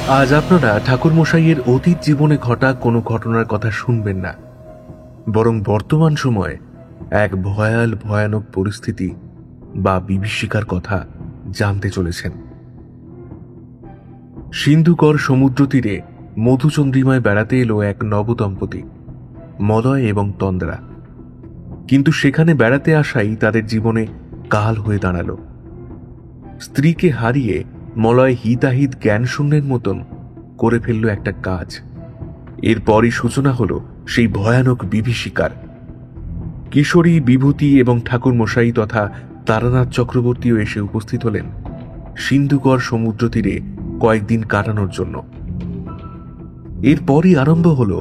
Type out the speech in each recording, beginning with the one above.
আজ আপনারা ঠাকুরমশাইয়ের অতীত জীবনে ঘটা কোনো ঘটনার কথা শুনবেন না, বরং বর্তমান সময়ে এক ভয়ানক পরিস্থিতি বা বিভীষিকার কথা জানতে চলেছেন। সিন্ধুকর সমুদ্র তীরে মধুচন্দ্রিমায় বেড়াতে এলো এক নবদম্পতি, মলয় এবং তন্দ্রা। কিন্তু সেখানে বেড়াতে আসাই তাদের জীবনে কাল হয়ে দাঁড়াল। স্ত্রীকে হারিয়ে মলয় হিতাহিত জ্ঞান শূন্যের মতন করে ফেলল একটা কাজ। এরপরই সূচনা হল সেই ভয়ানক বিভীষিকার। কিশোরী, বিভূতি এবং ঠাকুরমশাই তথা তারানাথ চক্রবর্তীও এসে উপস্থিত হলেন সিন্ধুকর সমুদ্র তীরে কয়েকদিন কাটানোর জন্য। এরপরই আরম্ভ হল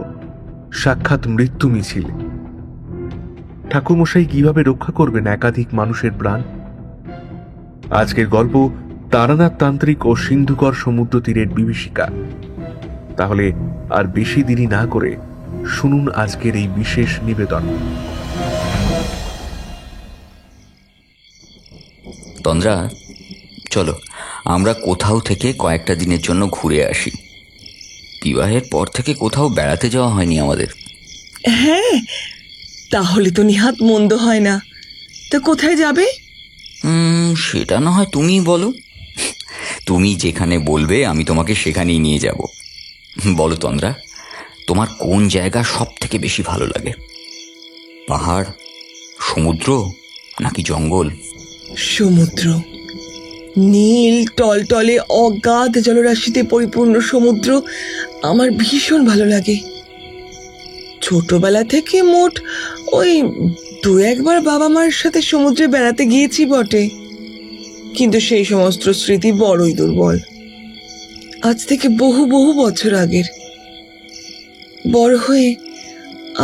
সাক্ষাৎ মৃত্যু মিছিল। ঠাকুরমশাই কিভাবে রক্ষা করবেন একাধিক মানুষের প্রাণ? আজকের গল্প তারানাথ তান্ত্রিক ও সিন্ধুকর সমুদ্র তীরের বিভীষিকা। তাহলে আর বেশি দেরি না করে শুনুন আজকের এই বিশেষ নিবেদন। তন্দ্রা, চলো আমরা কোথাও থেকে কয়েকটা দিনের জন্য ঘুরে আসি। বিবাহের পর থেকে কোথাও বেড়াতে যাওয়া হয়নি আমাদের। হ্যাঁ, তাহলে তো নিহাত মন্দ হয় না। তো কোথায় যাবে? সেটা না হয় তুমিই বলো। তুমি যেখানে বলবে আমি তোমাকে সেখানেই নিয়ে যাব। বলো তন্দ্রা, তোমার কোন জায়গা সব থেকে বেশি ভালো লাগে? পাহাড়, সমুদ্র নাকি জঙ্গল? সমুদ্র। নীল টলটলে অগাধ জলরাশিতে পরিপূর্ণ সমুদ্র আমার ভীষণ ভালো লাগে। ছোটবেলা থেকে মোট ওই 2-1 বার বাবা মায়ের সাথে সমুদ্রে বেড়াতে গিয়েছি বটে, কিন্তু সেই সমস্ত স্মৃতি বড়ই দুর্বল। আজ থেকে বহু বহু বছর আগের। বড় হয়ে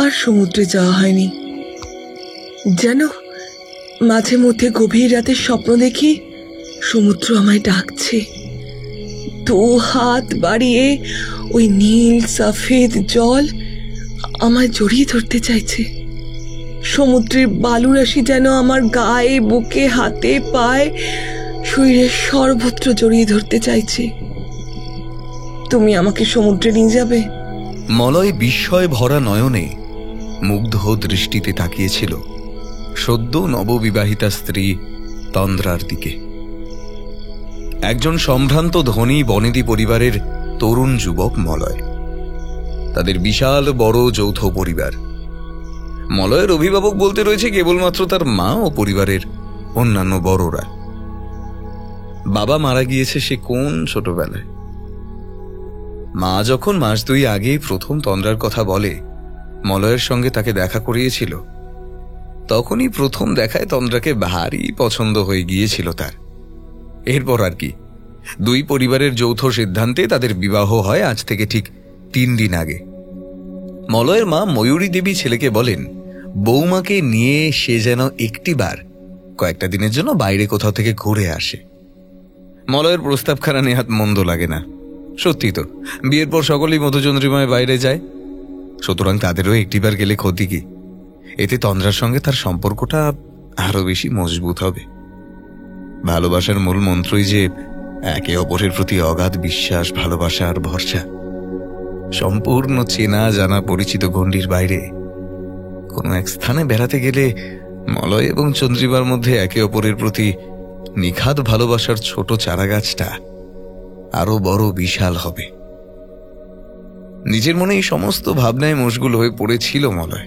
আর সমুদ্রে যাওয়া হয়নি। জানো, মাঝে মধ্যে গভীর রাতে স্বপ্ন দেখি সমুদ্র আমায় ডাকছে। 2 হাত বাড়িয়ে ওই নীল সফেদ জল আমায় জড়িয়ে ধরতে চাইছে। সমুদ্রের বালুরাশি যেন আমার গায়ে, বুকে, হাতে, পায়ে, শরীরের সর্বত্র জড়িয়ে ধরতে চাইছে। তুমি আমাকে সমুদ্রে নিয়ে যাবে? মলয় বিস্ময় ভরা নয়নে মুগ্ধ দৃষ্টিতে তাকিয়েছিল সদ্য নববিবাহিতা স্ত্রী তন্দ্রার দিকে। একজন সম্ভ্রান্ত ধনী বনেদি পরিবারের তরুণ যুবক মলয়। তাদের বিশাল বড় যৌথ পরিবার। মলয়ের অভিভাবক বলতে রয়েছে কেবলমাত্র তার মা ও পরিবারের অন্যান্য বড়রা। বাবা মারা গিয়েছে সে কোন ছোটবেলায়। মা যখন মাস 2 আগেই প্রথম তন্দ্রার কথা বলে মলয়ের সঙ্গে তাকে দেখা করিয়েছিল, তখনই প্রথম দেখায় তন্দ্রাকে ভারী পছন্দ হয়ে গিয়েছিল তার। এরপর আর কি, 2 পরিবারের যৌথ সিদ্ধান্তে তাদের বিবাহ হয় আজ থেকে ঠিক 3 দিন আগে। মলয়ের মা ময়ূরী দেবী ছেলেকে বলেন বৌমাকে নিয়ে সে যেন একটিবার কয়েকটা দিনের জন্য বাইরে কোথাও থেকে ঘুরে আসে। মলয়ের প্রস্তাবখানা নেহাত মন্দ লাগে না। সত্যি তো, বিয়ের পর সকলেই মধুচন্দ্রিমায় বাইরে যায়, সুতরাং তাদেরও একটিবার গেলে ক্ষতি কি? এতে তন্দ্রার সঙ্গে তার সম্পর্কটা আরো বেশি মজবুত হবে। ভালোবাসার মূল মন্ত্রই যে একে অপরের প্রতি অগাধ বিশ্বাস, ভালোবাসা আর ভরসা। সম্পূর্ণ চেনা জানা পরিচিত গণ্ডির বাইরে কোনো এক স্থানে বেড়াতে গেলে মলয় এবং চন্দ্রিমার মধ্যে একে অপরের প্রতি নিখাদ ভালোবাসার ছোট চারাগাছটা আরো বড় বিশাল হবে। নিজের মনে এই সমস্ত ভাবনায় মশগুল হয়ে পড়েছিল মলয়।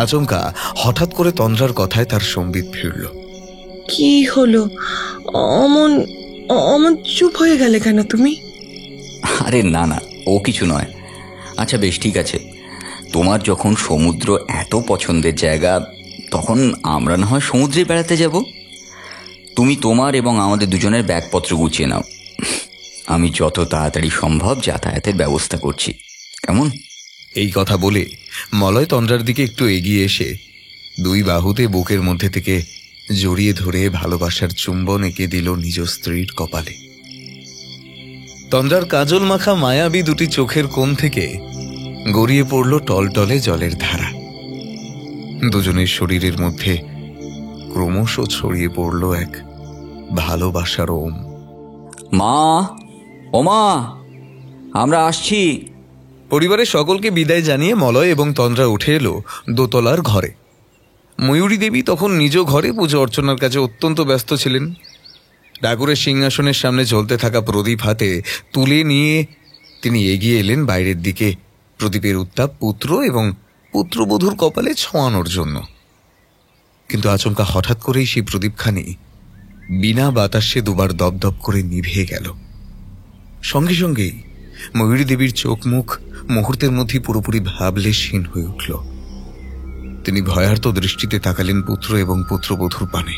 আচমকা হঠাৎ করে তন্দ্রার কথায় তার সম্বিত ফিরল। কি হলো? অমন অমন চুপ হয়ে গেলে কেন তুমি? আরে না না, ও কিছু নয়। আচ্ছা বেশ, ঠিক আছে, তোমার যখন সমুদ্র এত পছন্দের জায়গা, তখন আমরা না হয় সমুদ্রে বেড়াতে যাব। তুমি তোমার এবং আমাদের দুজনের ব্যাগপত্র গুছিয়ে নাও। আমি যত তাড়াতাড়ি সম্ভব যাতায়াতের ব্যবস্থা করছি, কেমন? এই কথা বলে মলয় তন্দ্রার দিকে একটু এগিয়ে এসে 2 বাহুতে বুকের মধ্যে থেকে জড়িয়ে ধরে ভালোবাসার চুম্বন এঁকে দিল নিজ স্ত্রীর কপালে। তন্দ্রার কাজল মাখা মায়াবী 2টি চোখের কোণ থেকে গড়িয়ে পড়ল টলটলে জলের ধারা। দুজনের শরীরের মধ্যে ক্রমশ ছড়িয়ে পড়ল এক ভালোবাসার ওম। মা, ও মা, আমরা আসছি। পরিবারের সকলকে বিদায় জানিয়ে মলয় এবং তন্দ্রা উঠে এলো দোতলার ঘরে। ময়ূরী দেবী তখন নিজ ঘরে পুজো অর্চনার কাজে অত্যন্ত ব্যস্ত ছিলেন। ঠাকুরের সিংহাসনের সামনে জ্বলতে থাকা প্রদীপ হাতে তুলে নিয়ে তিনি এগিয়ে এলেন বাইরের দিকে, প্রদীপের উত্তাপ পুত্র এবং পুত্রবধূর কপালে ছোঁয়ানোর জন্য। কিন্তু আচমকা হঠাৎ করেই সেই প্রদীপখানি বিনা বাতাসে দুবার দপদপ করে নিভে গেল। সঙ্গে সঙ্গেই ময়ূরী দেবীর চোখ মুখ মুহূর্তের মধ্যে পুরোপুরি ভাবলেশহীন হয়ে উঠল। তিনি ভয়ার্ত দৃষ্টিতে তাকালেন পুত্র এবং পুত্রবধূর পানে।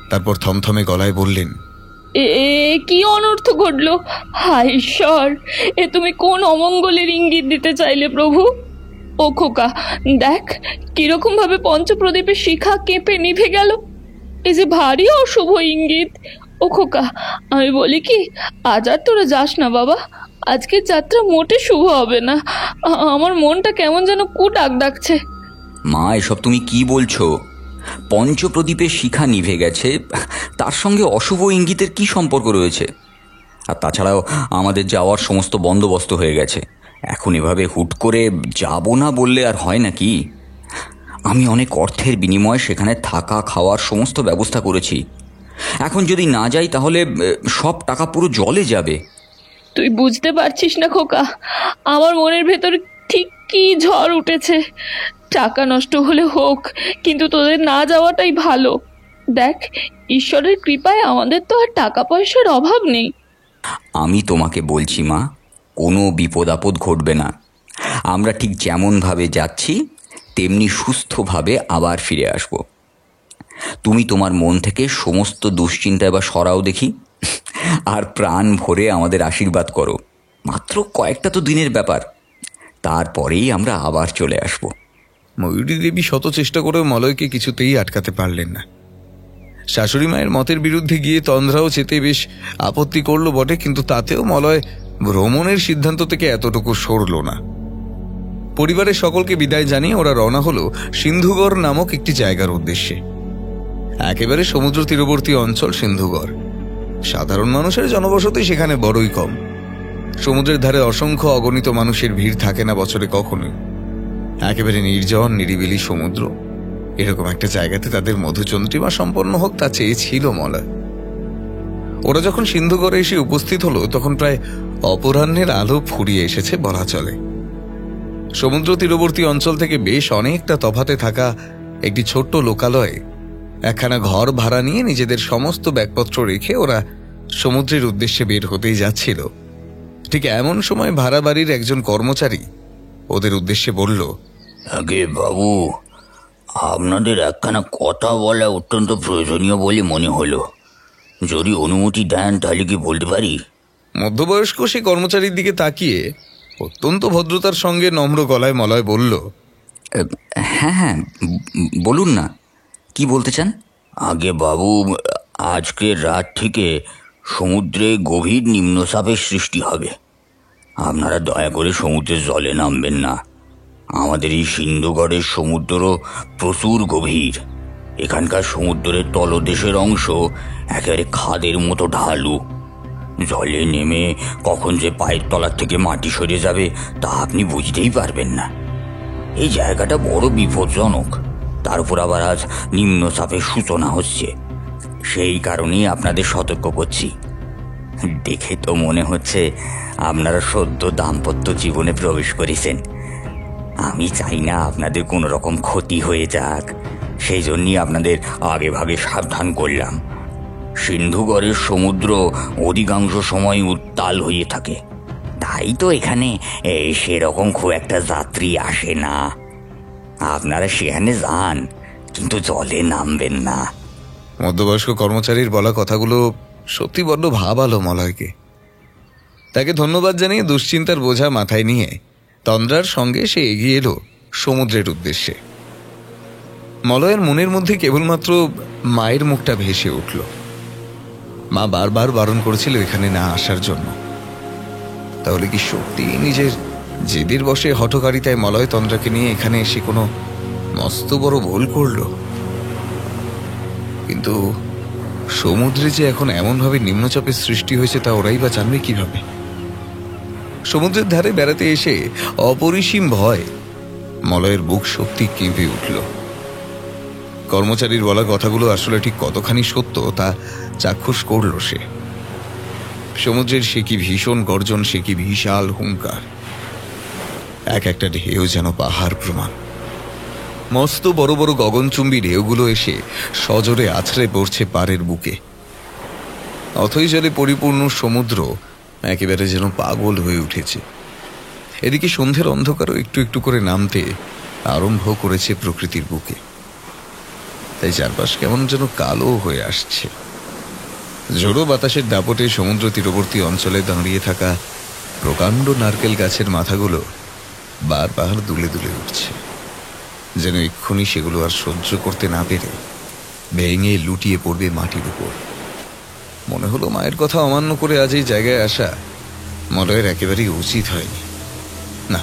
তারপর থমথমে গলায় বললেন, এ কি অনর্থ ঘটল! হায় ঈশ্বর, এ তুমি কোন অমঙ্গলের ইঙ্গিত দিতে চাইলে প্রভু? ও খোকা, দেখ কিরকম ভাবে পঞ্চপ্রদীপের শিখা কেঁপে নিভে গেল। এ যে ভারী অশুভ ইঙ্গিত। ও খোকা, আমি বলি কি, আজ আর তোরা যাস না বাবা। আজকের যাত্রা মোটে শুভ হবে না। আমার মনটা কেমন যেন ডাক ডাকছে। মা, এসব তুমি কি বলছো? পঞ্চপ্রদীপের শিখা নিভে গেছে, তার সঙ্গে অশুভ ইঙ্গিতের কি সম্পর্ক রয়েছে? আর তাছাড়াও আমাদের যাওয়ার সমস্ত বন্দোবস্ত হয়ে গেছে। এখন এভাবে হুট করে যাব না বললে আর হয় নাকি? আমি অনেক অর্থের বিনিময়ে সেখানে থাকা খাওয়ার সমস্ত ব্যবস্থা করেছি। এখন যদি না যাই তাহলে সব টাকা পুরো জলে যাবে। তুই বুঝতে পারছিস না খোকা, আমার মনের ভেতর ঠিক কি ঝড় উঠেছে। টাকা নষ্ট হলে হোক, কিন্তু তোদের না যাওয়াটাই ভালো। দেখ, ঈশ্বরের কৃপায় আমাদের তো আর টাকা পয়সার অভাব নেই। আমি তোমাকে বলছি মা, কোনো বিপদ আপদ ঘটবে না। আমরা ঠিক যেমনভাবে যাচ্ছি তেমনি সুস্থভাবে আবার ফিরে আসব। তুমি তোমার মন থেকে সমস্ত দুশ্চিন্তা এবার সরাও দেখি, আর প্রাণ ভরে আমাদের আশীর্বাদ করো। মাত্র কয়েকটা তো দিনের ব্যাপার, তারপরেই আমরা আবার চলে আসব। ময়ূরী দেবী শত চেষ্টা করে মলয়কে কিছুতেই আটকাতে পারলেন না। শাশুড়ি মায়ের মতের বিরুদ্ধে গিয়ে তন্দ্রাও যেতে বেশ আপত্তি করল বটে, কিন্তু তাতেও মলয় ভ্রমণের সিদ্ধান্ত থেকে এতটুকু সরল না। পরিবারের সকলকে বিদায় জানিয়ে ওরা রওনা হলো সিন্ধুগড় নামক একটি জায়গার উদ্দেশ্যে। একেবারে সমুদ্র তীরবর্তী অঞ্চল সিন্ধুগড়। সাধারণ মানুষের জনবসতি সেখানে বড়ই কম। সমুদ্রের ধারে অসংখ্য অগণিত মানুষের ভিড় থাকে না বছরে কখনোই। একেবারে নির্জন নিরিবিলি সমুদ্র, এরকম একটা জায়গাতে তাদের মধুচন্দ্রিমা সম্পন্ন হোক তা চেয়েছিল মলয়। ওরা যখন সিন্ধুগড়ে এসে উপস্থিত হলো তখন প্রায় অপরাহ্নের আলো ফুরিয়ে এসেছে বলা চলে। সমুদ্র তীরবর্তী অঞ্চল থেকে বেশ অনেকটা তফাতে থাকা একটি ছোট্ট লোকালয়ে একখানা ঘর ভাড়া নিয়ে নিজেদের সমস্ত ব্যাগপত্র রেখে ওরা সমুদ্রের উদ্দেশ্যে বের হতেই যাচ্ছিল। ঠিক এমন সময় ভাড়া বাড়ির একজন কর্মচারী ওদের উদ্দেশ্যে বলল, আগে বাবু, আপনাদের একখানা কথা বলা অত্যন্ত প্রয়োজনীয় বলে মনে হলো। যদি অনুমতি দেন তাহলে কি বলতে পারি? মধ্যবয়স্ক সেই কর্মচারীর দিকে তাকিয়ে অত্যন্ত ভদ্রতার সঙ্গে নম্র গলায় মলয় বলল, হ্যাঁ হ্যাঁ, বলুন না, কি বলতে চান? আগে বাবু, আজকের রাত থেকে সমুদ্রে গভীর নিম্নচাপের সৃষ্টি হবে। আপনারা দয়া করে সমুদ্রের জলে নামবেন না। আমাদের এই সিন্ধুগড়ের সমুদ্রও প্রচুর গভীর। এখানকার সমুদ্রের তলদেশের অংশ একেবারে খাদের মতো ঢালু। জলে নেমে কখন যে পায়ের তলার থেকে মাটি সরে যাবে তা আপনি বুঝতেই পারবেন না। এই জায়গাটা বড় বিপজ্জনক। তার উপর আবার আজ নিম্নচাপের সূচনা হচ্ছে। সেই কারণেই আপনাদের সতর্ক করছি। দেখে তো মনে হচ্ছে আপনারা সদ্য দাম্পত্য জীবনে প্রবেশ করেছেন। আমি চাই না আপনাদের কোনো রকম ক্ষতি হয়ে যাক, সেই জন্যই আপনাদের আগে ভাগে সাবধান করলাম। সিন্ধুগড়ের সমুদ্র অধিকাংশ সময় উত্তাল হয়ে থাকে, তাই তো এখানে সেরকম খুব একটা যাত্রী আসে না। আপনারা সেখানে যান, কিন্তু জলে নামবেন না। মধ্যবয়স্ক কর্মচারীর বলা কথাগুলো সত্যি বড্ড ভাবালো মলয়কে। তাকে ধন্যবাদ জানিয়ে দুশ্চিন্তার বোঝা মাথায় নিয়ে তন্দ্রার সঙ্গে সে এগিয়ে এলো সমুদ্রের উদ্দেশ্যে। মলয়ের মনের মধ্যে কেবলমাত্র মায়ের মুখটা ভেসে উঠল। মা বারবার বারণ করেছিল এখানে না আসার জন্য। তাহলে কি সত্যি নিজের জেদের বসে হঠকারিতায় মলয় তন্দ্রাকে নিয়ে এখানে এসে কোনো মস্ত বড় ভুল করল? কিন্তু সমুদ্রে যে এখন এমনভাবে নিম্নচাপের সৃষ্টি হয়েছে তা ওরাই বা জানবে কিভাবে? সমুদ্রের ধারে বেড়াতে এসে অপরিসীম ভয় মলয়ের বুক সত্যি কেঁপে উঠল। কর্মচারীর বলা কথাগুলো আসলে ঠিক কতখানি সত্য তা চাক্ষুষ করল সে। সমুদ্রের সে কি ভীষণ গর্জন, সে কি বিশাল হুঙ্কার, এক একটা ঢেউ যেন পাহাড় প্রমাণ। মস্ত বড় বড় গগনচুম্বী ঢেউগুলো এসে সজোরে আছড়ে পড়ছে পাড়ের বুকে। অথই জলে পরিপূর্ণ সমুদ্র একেবারে যেন পাগল হয়ে উঠেছে। এদিকে সন্ধ্যের অন্ধকারও একটু একটু করে নামতে আরম্ভ করেছে প্রকৃতির বুকে। তাই চারপাশ কেমন যেন কালো হয়ে আসছে। ঝোড়ো বাতাসের দাপটে সমুদ্র তীরবর্তী অঞ্চলে দাঁড়িয়ে থাকা প্রকাণ্ড নারকেল গাছের মাথাগুলো বারবার দুলে দুলে উঠছে, যেন এক্ষুনি সেগুলো আর সহ্য করতে না পেরে ভেঙে লুটিয়ে পড়বে মাটির উপর। মনে হলো মায়ের কথা অমান্য করে আজ এই জায়গায় আসা মলয়ের একেবারেই উচিত হয়নি। না,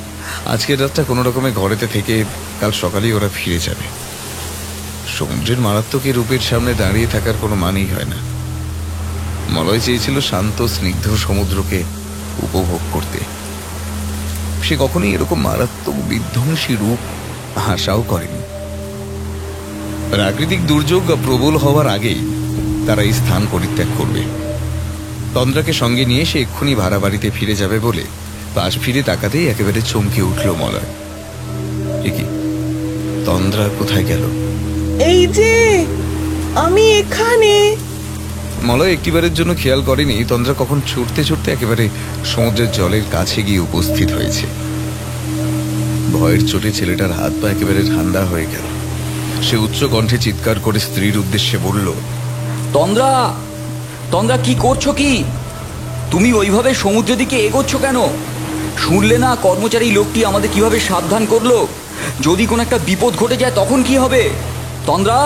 আজকের রাতটা কোনো রকমে ঘরেতে থেকে কাল সকালেই ওরা ফিরে যাবে। সমুদ্রের মারাত্মক রূপের সামনে দাঁড়িয়ে থাকার কোনো মানেই হয় না। মলয় চেয়েছিল শান্ত স্নিগ্ধ সমুদ্রকে উপভোগ করতে। সে কখনোই এরকম মারাত্মক বিধ্বংসী রূপ আশাও করেনি। প্রাকৃতিক দুর্যোগ প্রবল হওয়ার আগেই তারা এই স্থান পরিত্যাগ করবে। তন্দ্রাকে সঙ্গে নিয়ে সে এক্ষুনি ভাড়া বাড়িতে ফিরে যাবে বলে পাশ ফিরে তাকাতেই একেবারে চমকে উঠল মলয়। কি, তন্দ্রা কোথায় গেল? এই যে আমি এখানে। মলয় একটিবারের জন্য খেয়াল করেনি তন্দ্রা কখন ছুটতে ছুটতে একেবারে সমুদ্রের জলের কাছে গিয়ে উপস্থিত হয়েছে। ভয়ের চোটে ছেলেটার হাত পা একেবারে ঠান্ডা হয়ে গেল। সে উচ্চ কণ্ঠে চিৎকার করে স্ত্রীর উদ্দেশ্যে বলল, তন্দ্রা, তন্দ্রা, কি করছো? কি তুমি ওইভাবে সমুদ্রের দিকে এগোচ্ছ কেন? শুনলে না কর্মচারী লোকটি আমাদের কিভাবে সাবধান করলো? যদি কোনো একটা বিপদ ঘটে যায় তখন কি হবে? তন্দ্রা।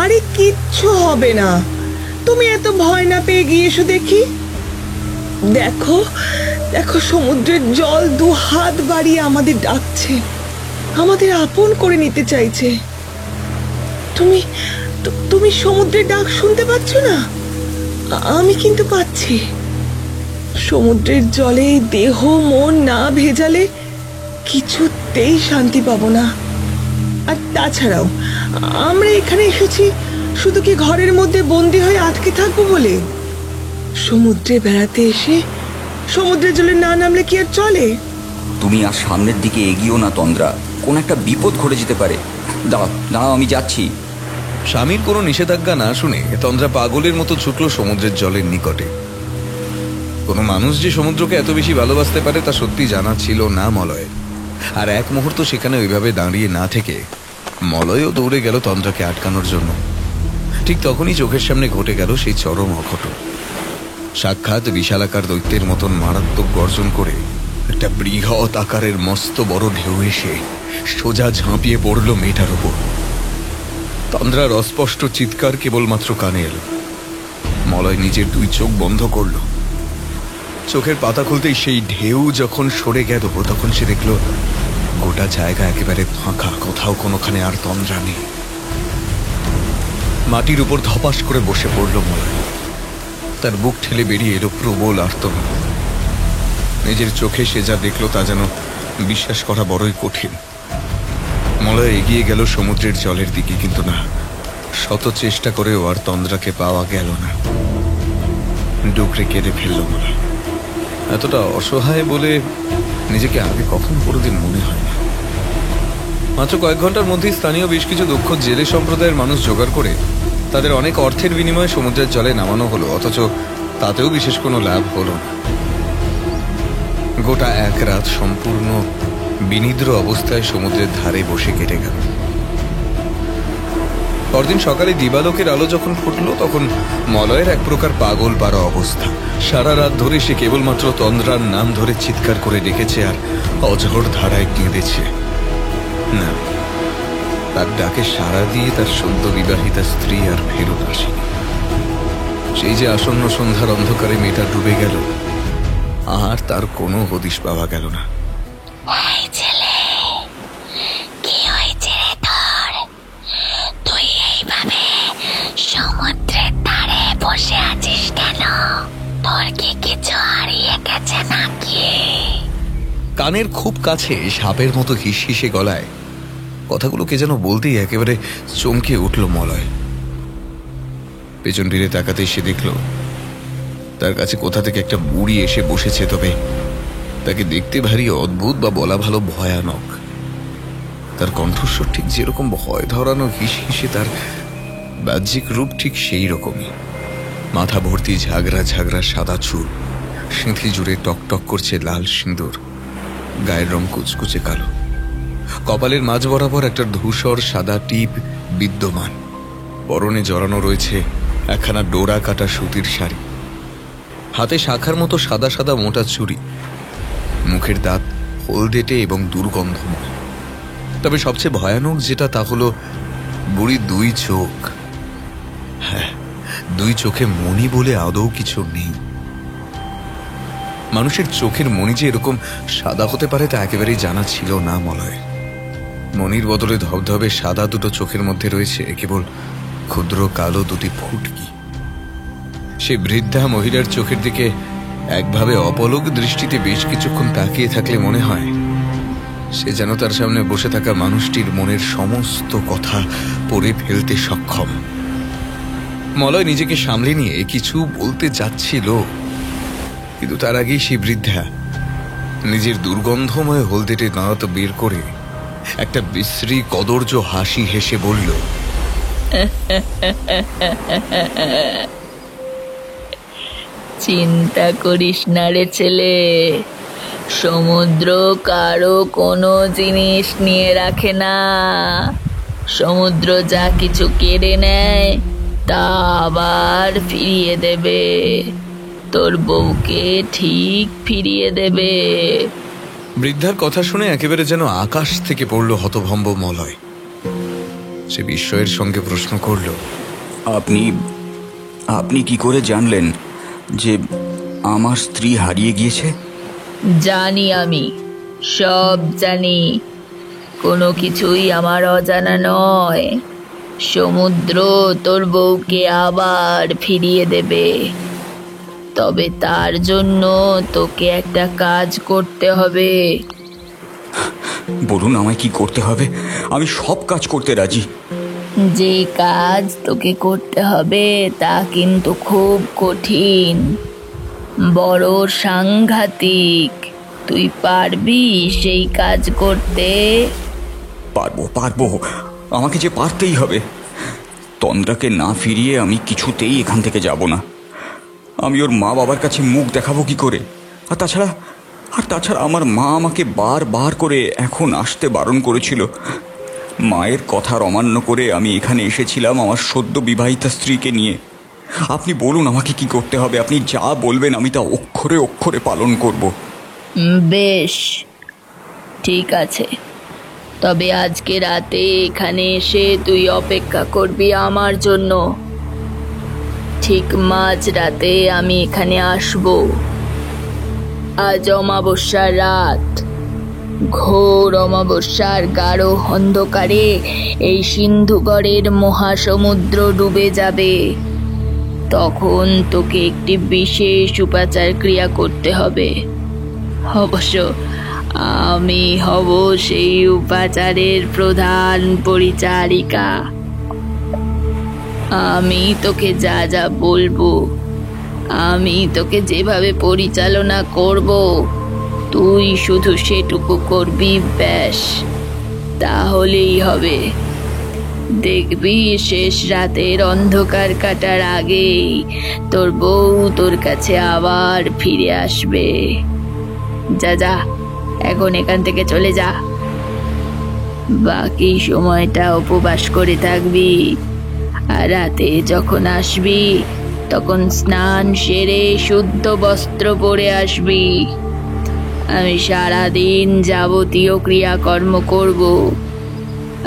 আরে কিচ্ছু হবে না, তুমি এত ভয় না পেয়ে গিয়ে এসো দেখি। দেখো দেখো, সমুদ্রের জল দু হাত বাড়িয়ে আমাদের ডাকছে, আমাদের আপন করে নিতে চাইছে। তুমি তুমি সমুদ্রের ডাক শুনতে পাচ্ছ না? আমি কিন্তু পাচ্ছি। সমুদ্রের জলে দেহ মন না ভেজালে কিছুতেই শান্তি পাবো না। আর তাছাড়াও আমরা এখানে এসেছি শুধু কি ঘরের মধ্যে বন্দি হয়ে আটকে থাকবো বলে? সমুদ্রে বেড়াতে এসে সমুদ্রের জলে না নামলে কি আর চলে? তুমি আর সামনের দিকে এগিয়েও না তন্দ্রা, কোন একটা বিপদ ঘটে যেতে পারে। দাঁড়াও দাঁড়াও, আমি যাচ্ছি। স্বামীর কোনো নিষেধাজ্ঞা না শুনে তন্দ্রা পাগলের মতো ছুটল সমুদ্রের জলের নিকটে। কোনো মানুষ যে সমুদ্রকে এত বেশি ভালোবাসতে পারে তা সত্যি জানা ছিল না মলয়ের। আর এক মুহূর্ত সেখানে ওইভাবে দাঁড়িয়ে না থেকে মলয়ও দৌড়ে গেল তন্দ্রাকে আটকানোর জন্য। ঠিক তখনই চোখের সামনে ঘটে গেল সেই চরম অঘটন। সাক্ষাৎ বিশালাকার দৈত্যের মতন মারাত্মক গর্জন করে একটা বৃহৎ আকারের মস্ত বড় ঢেউ এসে সোজা ঝাঁপিয়ে পড়ল মেয়েটার উপর। তন্দ্রার অস্পষ্ট চিৎকার কেবলমাত্র কানে এলো। মলয় নিজের দুই চোখ বন্ধ করল। চোখের পাতা খুলতেই সেই ঢেউ যখন সরে গেল তখন সে দেখল গোটা জায়গা একেবারে ফাঁকা, কোথাও কোনোখানে আর তন্দ্রা নেই। মাটির উপর ধপাস করে বসে পড়ল মলয়। তার বুক ঠেলে বেরিয়ে এলো প্রবল আর্তনাদ। নিজের চোখে সে যা দেখল তা যেন বিশ্বাস করা বড়ই কঠিন। মলয় এগিয়ে গেল সমুদ্রের জলের দিকে, কিন্তু না, শত চেষ্টা করেও আর তন্দ্রাকে পাওয়া গেল না। ডুকরে কেঁদে ফেলল মলয়। এতটা অসহায় বলে নিজেকে আগে কখনো কোনোদিন মনে হয় না। মাত্র কয়েক ঘন্টার মধ্যেই স্থানীয় বেশ কিছু দক্ষ জেলে সম্প্রদায়ের মানুষ জোগাড় করে তাদের অনেক অর্থের বিনিময়ে সমুদ্রের জলে নামানো হলো, অথচ তাতেও বিশেষ কোনো লাভ হলো না। গোটা এক রাত সম্পূর্ণ বিনিদ্র অবস্থায় সমুদ্রের ধারে বসে কেটে গেল। পরদিন সকালে দিবালোকের আলো যখন ফুটল তখন মলয়ের এক প্রকার পাগল পাড়া অবস্থা। সারা রাত ধরে সে কেবলমাত্র তন্দ্রার নাম ধরে চিৎকার করে ডেকেছে আর অঝোর ধারায় কেঁদেছে। না, তার ডাকে সাড়া দিয়ে তার সদ্য বিবাহিতা স্ত্রী আর ফেরত আসেনি। সেই যে আসন্ন সন্ধ্যার অন্ধকারে মেয়েটা ডুবে গেল, আর তার কোনো হদিশ পাওয়া গেল না। সমুদ্রের ধারে বসে আছিস কেন? তোর কি কিছু হারিয়ে গেছে নাকি? কানের খুব কাছে সাপের মতো হিসহিসে গলায় কথাগুলো কে যেন বলতেই একেবারে চমকে উঠল মলয়। পেছন ফিরে তাকাতে সে দেখল তার কাছে কোথা থেকে একটা বুড়ি এসে বসেছে, তবে তাকে দেখতে ভারী অদ্ভুত বা বলা ভালো ভয়ানক। তার কণ্ঠস্বর ঠিক যেরকম ভয় ধরানো হিসহিসে, তার বাহ্যিক রূপ ঠিক সেই রকমই। মাথা ভর্তি ঝাগড়া ঝাগড়া সাদা চুল, সিঁথি জুড়ে টকটক করছে লাল সিঁদুর, গায়ের রং কুচকুচে কালো, কপালের মাঝ বরাবর একটা ধূসর সাদা টিপ বিদ্যমান, পরনে জড়ানো রয়েছে একখানা ডোরা কাটা সুতির শাড়ি, হাতে শাখার মতো সাদা সাদা মোটা ছুরি, মুখের দাঁত হলদেটে এবং দুর্গন্ধময়। তবে সবচেয়ে ভয়ানক যেটা তা হলো বুড়ির দুই চোখ। হ্যাঁ, দুই চোখে মণি বলে আদৌ কিছু নেই। মানুষের চোখের মণি যে এরকম সাদা হতে পারে তা একেবারেই জানা ছিল না মলয়। মণির বদলে ধবধবে সাদা দুটো চোখের মধ্যে রয়েছে কেবল ক্ষুদ্র কালো দুটি ফুটকি। সে বৃদ্ধা মহিলার চোখের দিকে একভাবে অপলক দৃষ্টিতে বেশ কিছুক্ষণ তাকিয়ে থাকলে মনে হয় সে যেন তার সামনে বসে থাকা মানুষটির মনের সমস্ত কথা পড়ে ফেলতে সক্ষম। মলয় নিজেকে সামলে নিয়ে কিছু বলতে যাচ্ছিল, কিন্তু তার আগেই সেই বৃদ্ধা নিজের দুর্গন্ধময় হলদেটে দাঁত বের করে একটা বিশ্রী কদর্য হাসি হেসে বলল, চিন্তা করিস না রে ছেলে, সমুদ্র কারো কোনো জিনিস নিয়ে রাখে না। সমুদ্র যা কিছু কেড়ে নেয় তা আবার ফিরিয়ে দেবে, তোর বউকে ঠিক ফিরিয়ে দেবে। বৃদ্ধার কথা শুনে একেবারে যেন আকাশ থেকে পড়ল হতভম্ব মলয়। সে বিস্ময়ের সঙ্গে প্রশ্ন করল, আপনি আপনি কি করে জানলেন যে আমার স্ত্রী হারিয়ে গিয়েছে? জানি, আমি সব জানি, কোনো কিছুই আমার অজানা নয়। সমুদ্র তোর বউকে আবার ফিরিয়ে দেবে, তবে তার জন্য তোকে একটা কাজ করতে হবে। বলুন আমায় কি করতে হবে, আমি সব কাজ করতে রাজি। যে কাজ তোকে করতে হবে তা কিন্তু খুব কঠিন, বড় সাংঘাতিক। তুই পারবি সেই কাজ করতে? পারবো পারবো, আমাকে যে পারতেই হবে। তন্দ্রাকে না ফিরিয়ে আমি কিছুতেই এখান থেকে যাব না। আমি ওর মা বাবার কাছে মুখ দেখাবো কি করে? আর তাছাড়া আমার মা আমাকে বারবার করে এখন আসতে বারণ করেছিল। মায়ের কথার অমান্য করে আমি এখানে এসেছিলাম আমার সদ্য বিবাহিতা স্ত্রীকে নিয়ে। আপনি বলুন আমাকে কি করতে হবে, আপনি যা বলবেন আমি তা অক্ষরে অক্ষরে পালন করব। বেশ, ঠিক আছে, তবে আজকে রাতে এখানে এসে তুই অপেক্ষা করবি আমার জন্য। ঠিক মাঝ রাতে আমি এখানে আসব। আজ অমাবস্যার রাত, ঘোর অমাবস্যার গাঢ় অন্ধকারে এই সিন্ধুগড়ের মহাসমুদ্র ডুবে যাবে। তখন তোকে একটি বিশেষ উপাচার ক্রিয়া করতে হবে। অবশ্য আমি হব সেই উপাচারের প্রধান পরিচারিকা। আমি তোকে যা যা বলবো, আমি তোকে যেভাবে পরিচালনা করব, তুই শুধু সেটুকু করবি, ব্যাস, তাহলেই হবে। দেখবি শেষ রাতের অন্ধকার কাটার আগেই তোর বউ তোর কাছে আবার ফিরে আসবে। যা যা, এখন এখান থেকে চলে যা। বাকি সময়টা উপবাস করে থাকবি, আর রাতে যখন আসবি তখন স্নান সেরে শুদ্ধ বস্ত্র পরে আসবি। আমি সারাদিন যাবতীয় ক্রিয়াকর্ম করব,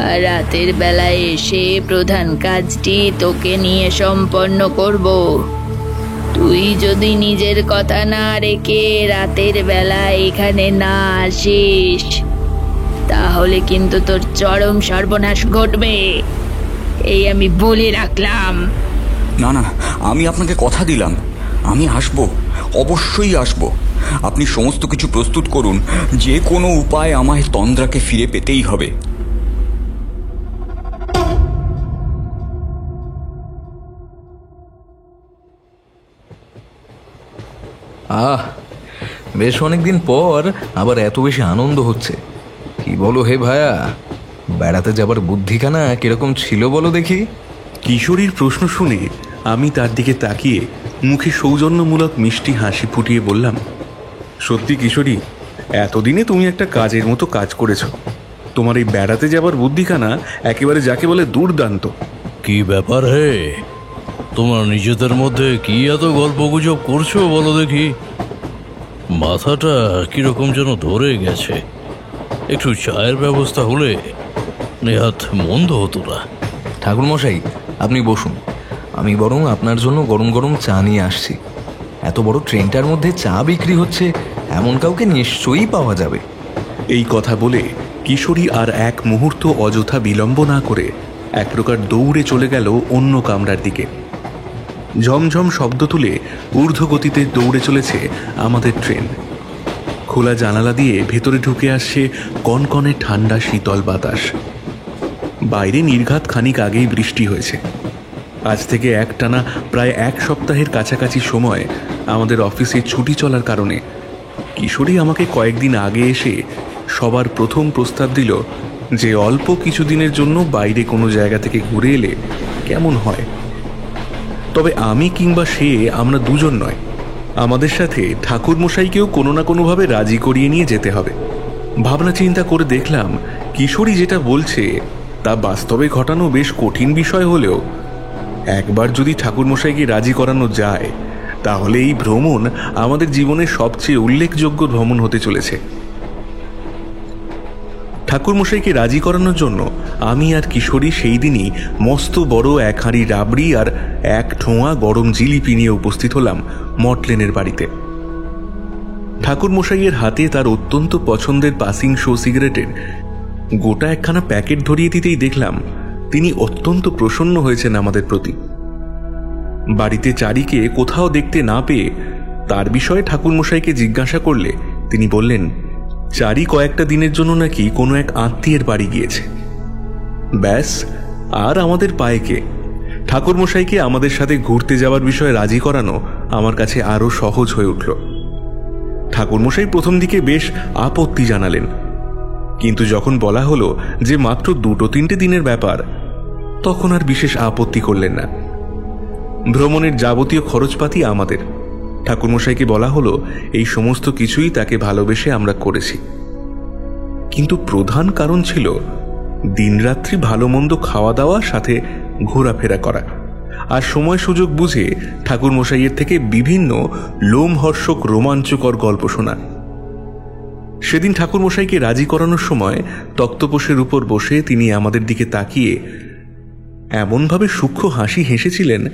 আর রাতের বেলায় এসে প্রধান কাজটি তোকে নিয়ে সম্পন্ন করব। তুই যদি নিজের কথা না রেখে রাতের বেলায় এখানে না আসিস, তাহলে কিন্তু তোর চরম সর্বনাশ ঘটবে, এই আমি বলে রাখলাম। না না, আমি আপনাকে কথা দিলাম, আমি আসবো, অবশ্যই আসবো। আপনি সমস্ত কিছু প্রস্তুত করুন, যে কোনো উপায় আমায় তন্দ্রাকে ফিরে পেতেই হবে। বেশ অনেকদিন পর আবার এত বেশি আনন্দ হচ্ছে। কি বলো হে ভায়া, বেড়াতে যাবার বুদ্ধিখানা কিরকম ছিল বলো দেখি? কিশোরীর প্রশ্ন শুনে আমি তার দিকে তাকিয়ে মুখে সৌজন্যমূলক মিষ্টি হাসি ফুটিয়ে বললাম, সত্যি কিশোরী, এতদিনে তুমি একটা কাজের মতো কাজ করেছ। তোমার এই বেড়াতে যাবার বুদ্ধিখানা একেবারে যাকে বলে দুর্দান্ত। কি ব্যাপার হে, তোমার নিজেদের মধ্যে কি এত গল্পগুজব করছো বলো দেখি? মাথাটা কিরকম যেন ধরে গেছে। একটু চায়ের ব্যবস্থা হলে নেহাত মন্দ হতো না। ঠাকুরমশাই, আপনি বসুন, আমি বরং আপনার জন্য গরম গরম চা নিয়ে আসছি। এত বড় ট্রেনটার মধ্যে চা বিক্রি হচ্ছে, এমন কাউকে নিশ্চয়ই পাওয়া যাবে। এই কথা বলে কিশোরী আর এক মুহূর্ত অযথা বিলম্ব না করে এক প্রকার দৌড়ে চলে গেল অন্য কামরার দিকে। ঝমঝম শব্দ তুলে ঊর্ধ্বগতিতে দৌড়ে চলেছে আমাদের ট্রেন। খোলা জানালা দিয়ে ভেতরে ঢুকে আসছে কনকনে ঠান্ডা শীতল বাতাস। বাইরে নির্ঘাত খানিক আগেই বৃষ্টি হয়েছে। আজ থেকে একটানা প্রায় এক সপ্তাহের কাছাকাছি সময় আমাদের অফিসে ছুটি চলার কারণে কিশোরী আমাকে কয়েকদিন আগে এসে সবার প্রথম প্রস্তাব দিল যে অল্প কিছুদিনের জন্য বাইরে কোনো জায়গা থেকে ঘুরে এলে কেমন হয়। তবে আমি কিংবা সে, আমরা দুজন নয়, আমাদের সাথে ঠাকুরমশাইকেও কোনো না কোনোভাবে রাজি করিয়ে নিয়ে যেতে হবে। ভাবনা চিন্তা করে দেখলাম কিশোরী যেটা বলছে তা বাস্তবে ঘটানো বেশ কঠিন বিষয় হলেও একবার যদি ঠাকুরমশাইকে রাজি করানো যায় তাহলে এই ভ্রমণ আমাদের জীবনের সবচেয়ে উল্লেখযোগ্য ভ্রমণ হতে চলেছে। ঠাকুরমশাইকে রাজি করানোর জন্য আমি আর কিশোরী সেই দিনই মস্ত বড় এক হাঁড়ি রাবড়ি আর এক ঠোঙা গরম জিলিপি নিয়ে উপস্থিত হলাম মটলেনের বাড়িতে। ঠাকুরমশাইয়ের হাতে তার অত্যন্ত পছন্দের পাসিং শো সিগারেটের গোটা একখানা প্যাকেট ধরিয়ে দিতেই দেখলাম তিনি অত্যন্ত প্রসন্ন হয়েছেন আমাদের প্রতি। বাড়িতে চারিকে কোথাও দেখতে না পেয়ে তার বিষয়ে ঠাকুরমশাইকে জিজ্ঞাসা করলে তিনি বললেন, চারি কয়েকটা দিনের জন্য নাকি কোনো এক আত্মীয়ের বাড়ি গিয়েছে। ব্যাস, আর আমাদের পায়েকে ঠাকুরমশাইকে আমাদের সাথে ঘুরতে যাওয়ার বিষয়ে রাজি করানো আমার কাছে আরো সহজ হয়ে উঠল। ঠাকুরমশাই প্রথম দিকে বেশ আপত্তি জানালেন, কিন্তু যখন বলা হলো যে মাত্র 2-3 দিনের ব্যাপার, তখন আর বিশেষ আপত্তি করলেন না। ভ্রমণের যাবতীয় খরচপাতি আমাদের। ঠাকুরমশাইকে বলা হলো এই সমস্ত কিছুই তাকে ভালোবেসে আমরা করেছি, কিন্তু প্রধান কারণ ছিল দিনরাত্রি ভালো মন্দ খাওয়া দাওয়া, সাথে ঘোরাফেরা করা, আর সময় সুযোগ বুঝে ঠাকুরমশাইয়ের থেকে বিভিন্ন লোমহর্ষক রোমাঞ্চকর গল্প শোনা। সেদিন ঠাকুরমশাইকে রাজি করানোর সময় তক্তপোষের উপর বসে তিনি আমাদের দিকে তাকিয়ে এমনভাবে সূক্ষ্ম হাসি হেসেছিলেন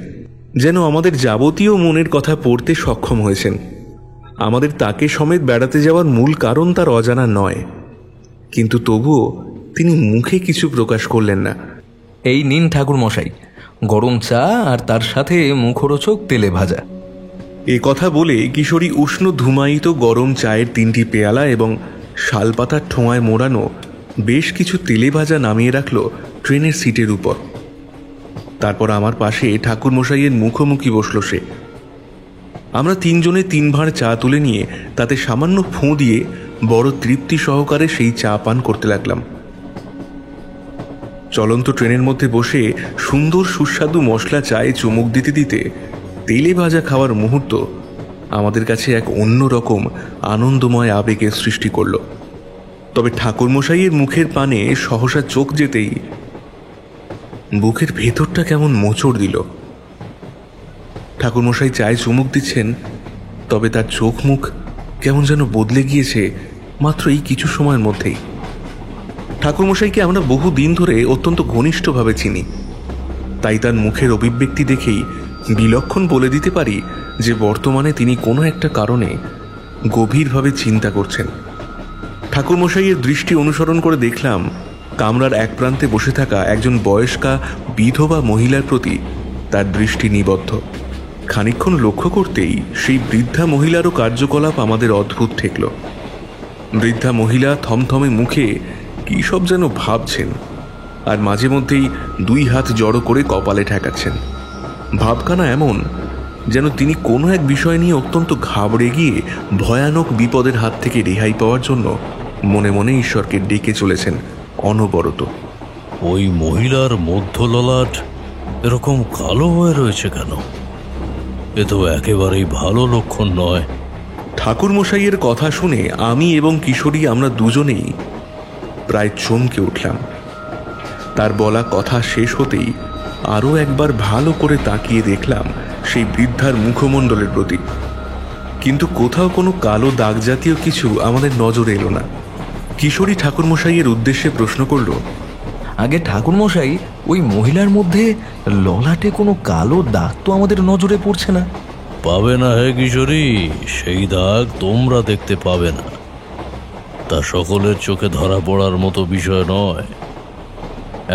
যেন আমাদের যাবতীয় মনের কথা পড়তে সক্ষম হয়েছেন। আমাদের তাকে সমেত বেড়াতে যাওয়ার মূল কারণ তার অজানা নয়, কিন্তু তবুও তিনি মুখে কিছু প্রকাশ করলেন না। এই নিন ঠাকুরমশাই, গরম চা আর তার সাথে মুখরোচক তেলে ভাজা। এ কথা বলে কিশোরী উষ্ণ ধুমায়িত গরম চায়ের 3টি পেয়ালা এবং শালপাতার ঠোঙায় মোড়ানো বেশ কিছু তেলে ভাজা নামিয়ে রাখল ট্রেনের সিটের উপর। তারপর আমার পাশে ঠাকুরমশাইয়ের মুখোমুখি বসল সে। আমরা 3 জনে 3 ভাঁড় চা তুলে নিয়ে তাতে সামান্য ফোঁ দিয়ে বড় তৃপ্তি সহকারে সেই চা পান করতে লাগলাম। চলন্ত ট্রেনের মধ্যে বসে সুন্দর সুস্বাদু মশলা চায়ে চুমুক দিতে দিতে তেলে ভাজা খাওয়ার মুহূর্ত আমাদের কাছে এক অন্যরকম আনন্দময় আবেগের সৃষ্টি করল। তবে ঠাকুরমশাইয়ের মুখের পানে সহসা চোখ যেতেই বুকের ভেতরটা কেমন মোচড় দিল। ঠাকুরমশাই চায়ে চুমুক দিচ্ছেন, তবে তার চোখ মুখ কেমন যেন বদলে গিয়েছে মাত্র এই কিছু সময়ের মধ্যেই। ঠাকুরমশাইকে আমরা বহু দিন ধরে অত্যন্ত ঘনিষ্ঠভাবে চিনি, তাই তার মুখের অভিব্যক্তি দেখেই বিলক্ষণ বলে দিতে পারি যে বর্তমানে তিনি কোনো একটা কারণে গভীরভাবে চিন্তা করছেন। ঠাকুরমশাইয়ের দৃষ্টি অনুসরণ করে দেখলাম কামরার এক প্রান্তে বসে থাকা একজন বয়স্কা বিধবা মহিলার প্রতি তার দৃষ্টি নিবদ্ধ। খানিকক্ষণ লক্ষ্য করতেই সেই বৃদ্ধা মহিলারও কার্যকলাপ আমাদের অদ্ভুত ঠেকল। বৃদ্ধা মহিলা থমথমে মুখে কী সব যেন ভাবছেন, আর মাঝে মধ্যেই দুই হাত জড়ো করে কপালে ঠেকাচ্ছেন। ভাবখানা এমন যেন তিনি কোনো এক বিষয় নিয়ে অত্যন্ত ঘাবড়ে গিয়ে ভয়ানক বিপদের হাত থেকে রেহাই পাওয়ার জন্য মনে মনে ঈশ্বরকে ডেকে চলেছেন অনবরত। ওই মহিলার মধ্য ললাট এরকম কালো হয়ে রয়েছে কেন? এ তো একেবারেই ভালো লক্ষণ নয়। ঠাকুরমশাইয়ের কথা শুনে আমি এবং কিশোরী আমরা দুজনেই প্রায় চমকে উঠলাম। তার বলা কথা শেষ হতেই আরও একবার ভালো করে তাকিয়ে দেখলাম সেই বৃদ্ধার মুখমণ্ডলের প্রতি, কিন্তু কোথাও কোনো কালো দাগ জাতীয় কিছু আমাদের নজরে এলো না। কিশোরী ঠাকুরমশাইয়ের উদ্দেশ্যে প্রশ্ন করল, আগে ঠাকুরমশাই, ওই মহিলার মধ্যে ললাটে কোনো কালো দাগ তো আমাদের নজরে পড়ছে না। পাবে না হে কিশোরী, সেই দাগ তোমরা দেখতে পাবে না। তা সকলের চোখে ধরা পড়ার মতো বিষয় নয়।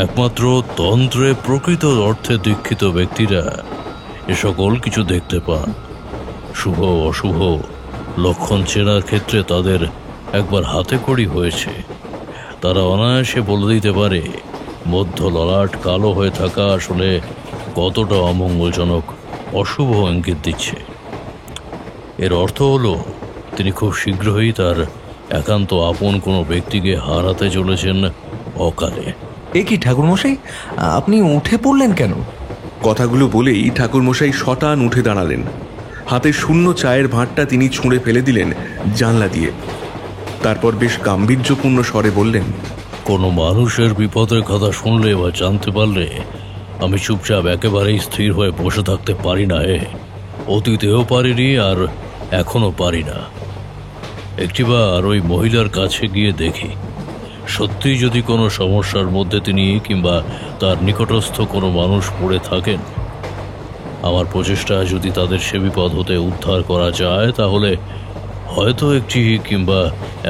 একমাত্র তন্ত্রে প্রকৃত অর্থে দীক্ষিত ব্যক্তিরা এ সকল কিছু দেখতে পান। শুভ অশুভ লক্ষণ চেনার ক্ষেত্রে তাদের একবার হাতে খড়ি হয়েছে। তারা অনায়াসে বলে দিতে পারে মধ্য ললাট কালো হয়ে থাকা আসলে কতটা অমঙ্গলজনক, অশুভ ইঙ্গিত দিচ্ছে। এর অর্থ হলো তিনি খুব শীঘ্রই তার একান্ত আপন কোনো ব্যক্তিকে হারাতে চলেছেন অকালে। এ কি ঠাকুরমশাই, আপনি উঠে পড়লেন কেন? কথাগুলো বলেই ঠাকুরমশাই শটান উঠে দাঁড়ালেন। হাতে শূন্য চায়ের ভাঁটটা তিনি ছুঁড়ে ফেলে দিলেন জানলা দিয়ে। তারপর বেশ গাম্ভীর্যপূর্ণ স্বরে বললেন, কোনো মানুষের বিপদের কথা শুনলে বা জানতে পারলে আমি চুপচাপ একেবারেই স্থির হয়ে বসে থাকতে পারি না। অতীতেও পারিনি, আর এখনো পারি না। একটিবার ওই মহিলার কাছে গিয়ে দেখি, সত্যি যদি কোনো সমস্যার মধ্যে তিনি কিংবা তার নিকটস্থ কোনো মানুষ পড়ে থাকেন, আমার প্রচেষ্টা যদি তাদের সে বিপদ হতে উদ্ধার করা যায়, তাহলে হয়তো একটি কিংবা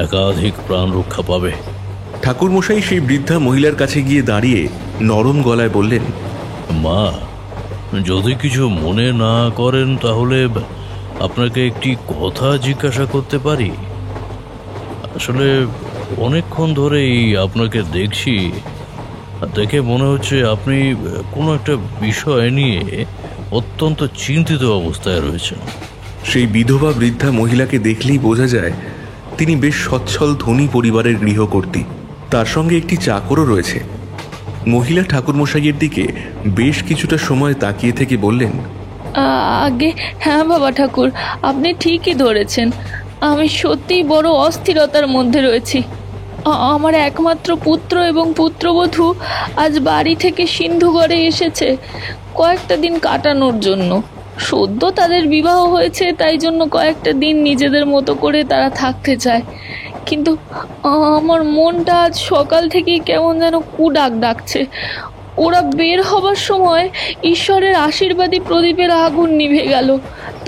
একাধিক প্রাণ রক্ষা পাবে। ঠাকুরমশাই সেই বৃদ্ধা মহিলার কাছে গিয়ে দাঁড়িয়ে নরম গলায় বললেন, মা, যদি কিছু মনে না করেন তাহলে আপনাকে একটি কথা জিজ্ঞাসা করতে পারি? আসলে অনেকক্ষণ ধরেই আপনাকে দেখছি, দেখে মনে হচ্ছে আপনি কোনো একটা বিষয় নিয়ে অত্যন্ত চিন্তিত অবস্থায় রয়েছেন। সেই বিধবা বৃদ্ধা মহিলাকে দেখলেই বোঝা যায় তিনি বেশ সচ্ছল ধনী পরিবারের গৃহকর্ত্রী। তার সঙ্গে একটি চাকরও রয়েছে। মহিলা ঠাকুরমশাইয়ের দিকে বেশ কিছুটা সময় তাকিয়ে থেকে বললেন, আগে হ্যাঁ বাবা ঠাকুর, আপনি ঠিকই ধরেছেন। আমি সত্যিই বড় অস্থিরতার মধ্যে রয়েছি। আমার একমাত্র পুত্র এবং পুত্রবধূ আজ বাড়ি থেকে সিন্ধুগড়ে এসেছে কয়েকটা দিন কাটানোর জন্য। সদ্য তাদের বিবাহ হয়েছে, তাই জন্য কয়েকটা দিন নিজেদের মতো করে তারা থাকতে চায়। কিন্তু আমার মনটা আজ সকাল থেকেই কেমন যেন কুডাক ডাকছে। ওরা বের হবার সময় ঈশ্বরের আশীর্বাদী প্রদীপের আগুন নিভে গেল।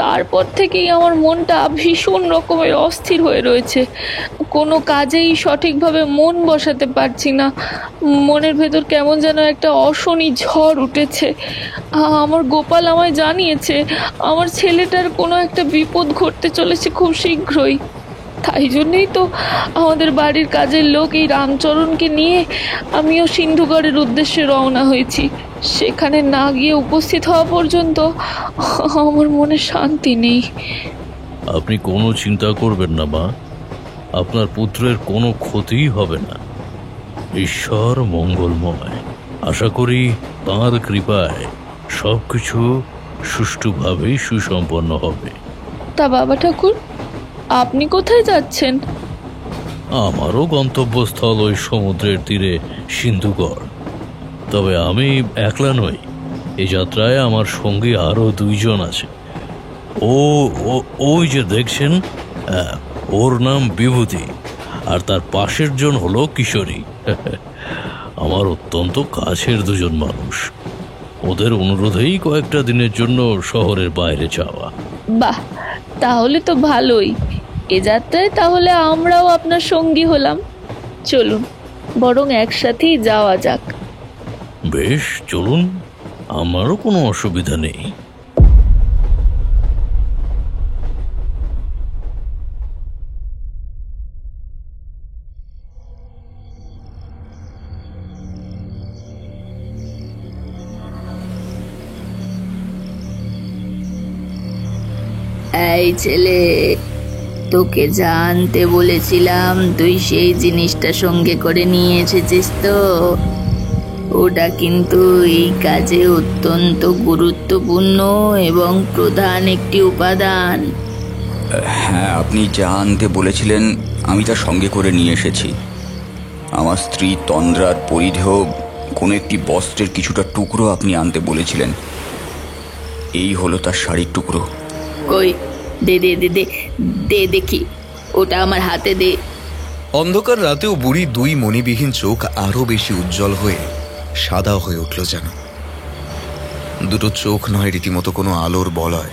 তারপর থেকেই আমার মনটা ভীষণ রকমের অস্থির হয়ে রয়েছে। কোনো কাজেই সঠিকভাবে মন বসাতে পারছি না। মনের ভেতর কেমন যেন একটা অশনি ঝড় উঠেছে। আমার গোপাল আমায় জানিয়েছে আমার ছেলেটার কোনো একটা বিপদ ঘটতে চলেছে খুব শীঘ্রই। তাই জন্যেই তো আমাদের বাড়ির কাজের লোক এই রামচরণকে নিয়ে আমিও সিন্ধুগড়ের উদ্দেশ্যে রওনা হয়েছি। সেখানে না গিয়ে উপস্থিত হওয়া পর্যন্ত আমার মনে শান্তি নেই। আপনি কোনো চিন্তা করবেন না মা, আপনার পুত্রের কোনো ক্ষতিই হবে না। ঈশ্বর মঙ্গলময়। আশা করি তাঁর কৃপায় সব কিছু সুষ্ঠুভাবেই সুসম্পন্ন হবে। তা বাবা ঠাকুর, আপনি কোথায় যাচ্ছেন? আমারও গন্তব্যস্থল ওই সমুদ্রের তীরে সিন্ধুগড়। তবে আমি একলা নই, এই যাত্রায় আমার সঙ্গী আরও দুইজন আছে। ওই যে দেখছেন, ওর নাম বিভূতি, আর তার পাশের জন হলো কিশোরী। আমার অত্যন্ত কাছের দুজন মানুষ। ওদের অনুরোধেই কয়েকটা দিনের জন্য শহরের বাইরে যাওয়া। বাহ, তাহলে তো ভালোই। এ যাত্রায় তাহলে আমরাও আপনার সঙ্গী হলাম। চলুন বরং একসাথেই যাওয়া যাক। বেশ, চলুন, আমারও কোনো অসুবিধা নেই। এই ছেলে, তোকে জানতে বলেছিলাম, তুই সেই জিনিসটা সঙ্গে করে নিয়ে এসেছিস তো? ওটা কিন্তু এই কাজে অত্যন্ত গুরুত্বপূর্ণ এবং প্রধান একটি উপাদান। হ্যাঁ, আপনি যা আনতে বলেছিলেন আমি তা সঙ্গে করে নিয়ে এসেছি। আমার স্ত্রী তন্দ্রার পরিধেয় কোনো একটি বস্ত্রের কিছুটা টুকরো আপনি আনতে বলেছিলেন। এই হলো তার শাড়ির টুকরো। কই, দে দে দে দে দে দেখি, ওটা আমার হাতে দে। অন্ধকার রাতেও বুড়ি দুই মণিবিহীন চোখ আরো বেশি উজ্জ্বল হয়ে সাদা হয়ে উঠল যেন। দুটো চোখ নয়, রীতিমতো কোনো আলোর বলয়।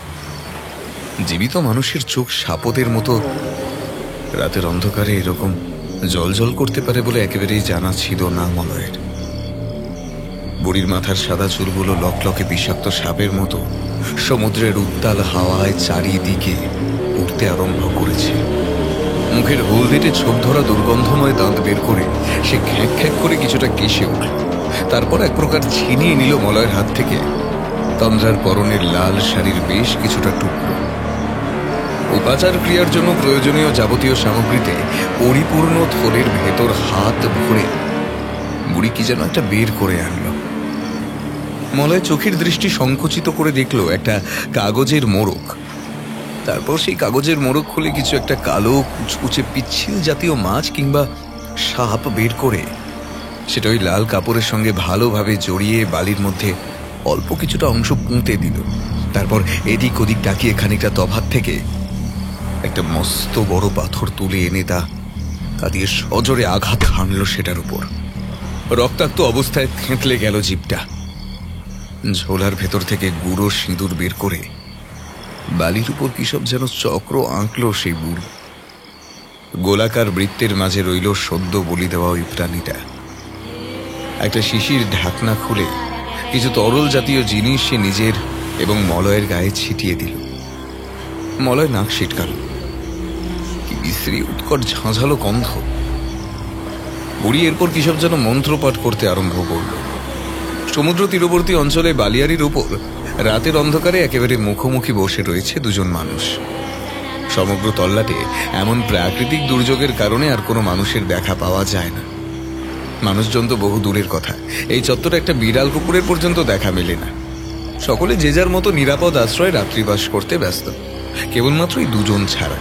জীবিত মানুষের চোখ সাপদের মতো রাতের অন্ধকারে এরকম জলজল করতে পারে বলে একেবারেই জানা ছিল না মলয়ের। বুড়ির মাথার সাদা চুলগুলো লকলকে বিষাক্ত সাপের মতো সমুদ্রের উত্তাল হাওয়ায় চারিদিকে উঠতে আরম্ভ করেছে। মুখের হলদেটে ছোপ ধরা দুর্গন্ধময় দাঁত বের করে সে খ্যাঁক খ্যাঁক করে কিছুটা কেশে উঠল। তারপর এক প্রকার ছিনিয়ে নিল মলয়ের হাত থেকে তন্দ্রার পরনের লাল শাড়ির বেশ কিছুটা টুকরো। উপাচার ক্রিয়ার জন্য প্রয়োজনীয় যাবতীয় সামগ্রীতে পরিপূর্ণ থলের ভেতর হাত ভরে বুড়ি কি যেন একটা বের করে আনল। মলয় চোখের দৃষ্টি সংকুচিত করে দেখল একটা কাগজের মোড়ক। তারপর সেই কাগজের মোড়ক খুলে কিছু একটা কালো কুচকুচে পিচ্ছিল জাতীয় মাছ কিংবা সাপ বের করে সেটা ওই লাল কাপড়ের সঙ্গে ভালোভাবে জড়িয়ে বালির মধ্যে অল্প কিছুটা অংশ পুঁতে দিল। তারপর এদিক ওদিক তাকিয়ে খানিকটা তফাৎ থেকে একটা মস্ত বড় পাথর তুলে এনে তা দিয়ে সজোরে আঘাত হানল সেটার উপর। রক্তাক্ত অবস্থায় থেঁতলে গেল জিভটা। ঝোলার ভেতর থেকে গুঁড়ো সিঁদুর বের করে বালির উপর কিসব যেন চক্র আঁকল সেই বুড়ি। গোলাকার বৃত্তের মাঝে রইল সদ্য বলি দেওয়া ওই প্রাণীটা। একটা শিশির ঢাকনা খুলে কিছু তরল জাতীয় জিনিস সে নিজের এবং মলয়ের গায়ে ছিটিয়ে দিল। মলয় নাক সিটকাল। কি বিশ্রী উৎকট ঝাঁঝালো গন্ধ। বুড়ি এরপর কিসব যেন মন্ত্রপাঠ করতে আরম্ভ করল। সমুদ্র তীরবর্তী অঞ্চলে বালিয়ারির উপর রাতের অন্ধকারে একেবারে মুখোমুখি বসে রয়েছে দুজন মানুষ। সমগ্র তল্লাটে এমন প্রাকৃতিক দুর্যোগের কারণে আর কোনো মানুষের দেখা পাওয়া যায় না। মানুষজন তো বহু দূরের কথা, এই চত্বরে একটা বিড়াল কুকুরের পর্যন্ত দেখা মেলে না। সকলে যে যার মতো নিরাপদ আশ্রয়ে রাত্রিবাস করতে ব্যস্ত, কেবলমাত্র এই দুজন ছাড়া।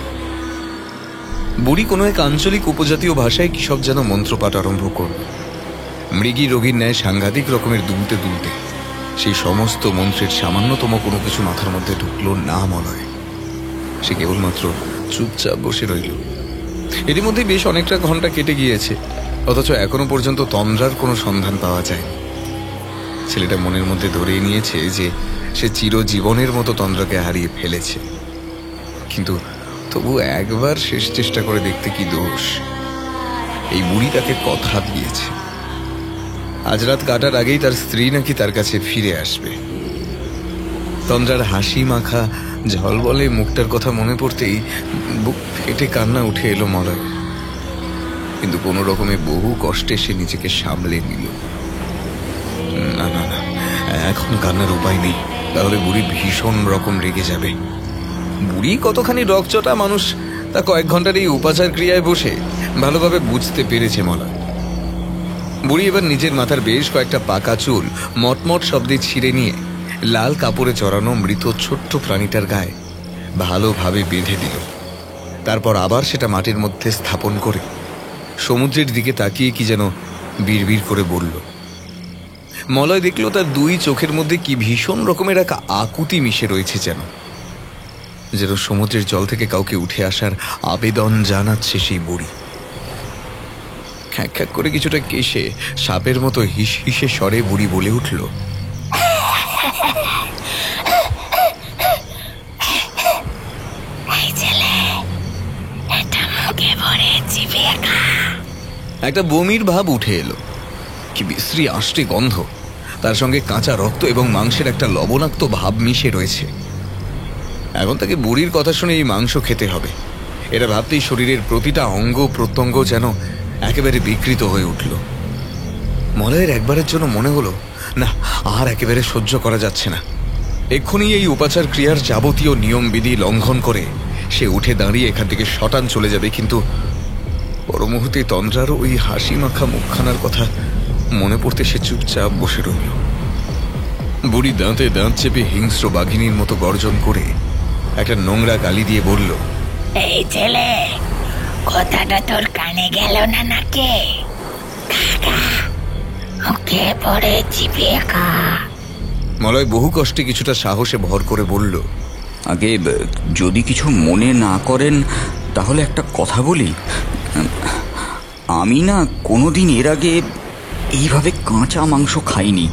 বুড়ি কোনো এক আঞ্চলিক উপজাতীয় ভাষায় কিসব যেন মন্ত্রপাঠ আরম্ভ করল। মৃগী রোগীর ন্যায় সাংঘাতিক রকমের দুলতে দুলতে সেই সমস্ত মন্ত্রের সামান্যতম কোনো কিছু মাথার মধ্যে ঢুকল না মলয়। সে কেবলমাত্র চুপচাপ বসে রইল। এরই মধ্যে বেশ অনেকটা ঘন্টা কেটে গিয়েছে, অথচ এখনো পর্যন্ত তন্দ্রার কোনো সন্ধান পাওয়া যায়। ছেলেটা মনের মধ্যে ধরে নিয়েছে যে সে চিরজীবনের মতো তন্দ্রাকে হারিয়ে ফেলেছে, কিন্তু তবু একবার শেষ চেষ্টা করে দেখতে কি দোষ। এই বুড়ি তাকে কথা দিয়েছে, আজ রাত কাটার আগেই তার স্ত্রী নাকি তার কাছে ফিরে আসবে। তন্দ্রার হাসি মাখা ঝলবলে মুখটার কথা মনে পড়তেই বুক ফেটে কান্না উঠে এলো মলয়। কিন্তু কোনো রকমে বহু কষ্টে সে নিজেকে সামলে নিল। না না না, এখন কান্নার উপায় নেই, তাহলে বুড়ি ভীষণ রকম রেগে যাবে। বুড়ি কতখানি রকচটা মানুষ তা কয়েক ঘন্টার এই উপাচার ক্রিয়ায় বসে ভালোভাবে বুঝতে পেরেছে মলয়। বুড়ি এবার নিজের মাথার বেশ কয়েকটা পাকা চুল মটমট শব্দে ছিঁড়ে নিয়ে লাল কাপড়ে চড়ানো মৃত ছোট্ট প্রাণীটার গায়ে ভালোভাবে বেঁধে দিল। তারপর আবার সেটা মাটির মধ্যে স্থাপন করে সমুদ্রের দিকে তাকিয়ে কি যেন বিড়বিড় করে বলল। মলয় দেখল তার দুই চোখের মধ্যে কি ভীষণ রকমের এক আকুতি মিশে রয়েছে, যেন সমুদ্রের জল থেকে কাউকে উঠে আসার আবেদন জানাচ্ছে সেই বুড়ি। খ্যাঁক খ্যাঁক করে কিছুটা কেশে সাপের মতো হিস হিসে স্বরে বুড়ি বলে উঠল, একটা বমির ভাব উঠে এলো। কি বিশ্রী আষ্টে গন্ধ, তার সঙ্গে কাঁচা রক্ত এবং মাংসের একটা লবণাক্ত ভাব মিশে রয়েছে। এখন তাকে বুড়ির কথা শুনে এই মাংস খেতে হবে, এটা ভাবতেই শরীরের প্রতিটা অঙ্গ প্রত্যঙ্গ যেন একেবারে বিকৃত হয়ে উঠল। মলয়ের একবারের জন্য মনে হলো না, আর একেবারে সহ্য করা যাচ্ছে না। এক্ষুনি এই উপাচার ক্রিয়ার যাবতীয় নিয়মবিধি লঙ্ঘন করে সে উঠে দাঁড়িয়ে এখান থেকে শটান চলে যাবে, কিন্তু পর মুহূর্তে তন্দ্রারও ওই হাসি মাখা মুখখানার কথা মনে পড়তে সে চুপচাপ বসে রইল। বুড়ি দাঁতে দাঁত চেপে হিংস্র বাঘিনীর মতো গর্জন করে একটা নোংরা গালি দিয়ে বলল, এই ছেলে, কথাটা তোর কানে গেল না নাকি? মুখে পড়ে চিবিয়ে খা। মলয় বহু কষ্টে কিছুটা সাহসে ভর করে বলল, আগে যদি কিছু মনে না করেন তাহলে একটা কথা বলি। আমি না কোনোদিন এর আগে এইভাবে কাঁচা মাংস খাইনি।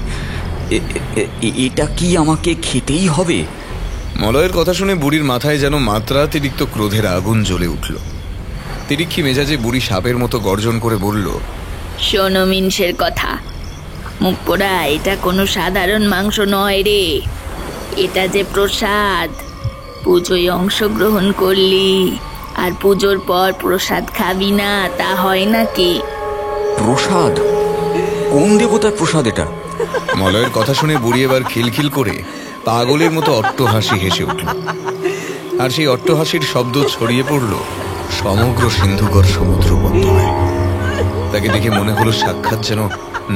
এটা কি আমাকে খেতেই হবে? মলয়ের কথা শুনে বুড়ির মাথায় যেন মাত্রাতিরিক্ত ক্রোধের আগুন জ্বলে উঠল। তিরিক্ষি মেজাজে বুড়ি সাপের মতো গর্জন করে বলল, শোনো মিনসের কথা, মুখ পোড়া, এটা কোনো সাধারণ মাংস নয় রে। এটা যে প্রসাদ। পুজোয় অংশগ্রহণ করলি আর পুজোর পর প্রসাদ খাবি না, তা হয় নাকি? প্রসাদ? কোন দেবতার প্রসাদ এটা? মলয়ের কথা শুনে বুড়ি এবার খিলখিল করে পাগলের মতো অট্টহাসি হেসে উঠল। আর সেই অট্টহাসির শব্দ ছড়িয়ে পড়ল সমগ্র সিন্ধুকর সমুদ্র বন্দরে। তাকে দেখে মনে হলো সাক্ষাৎ যেন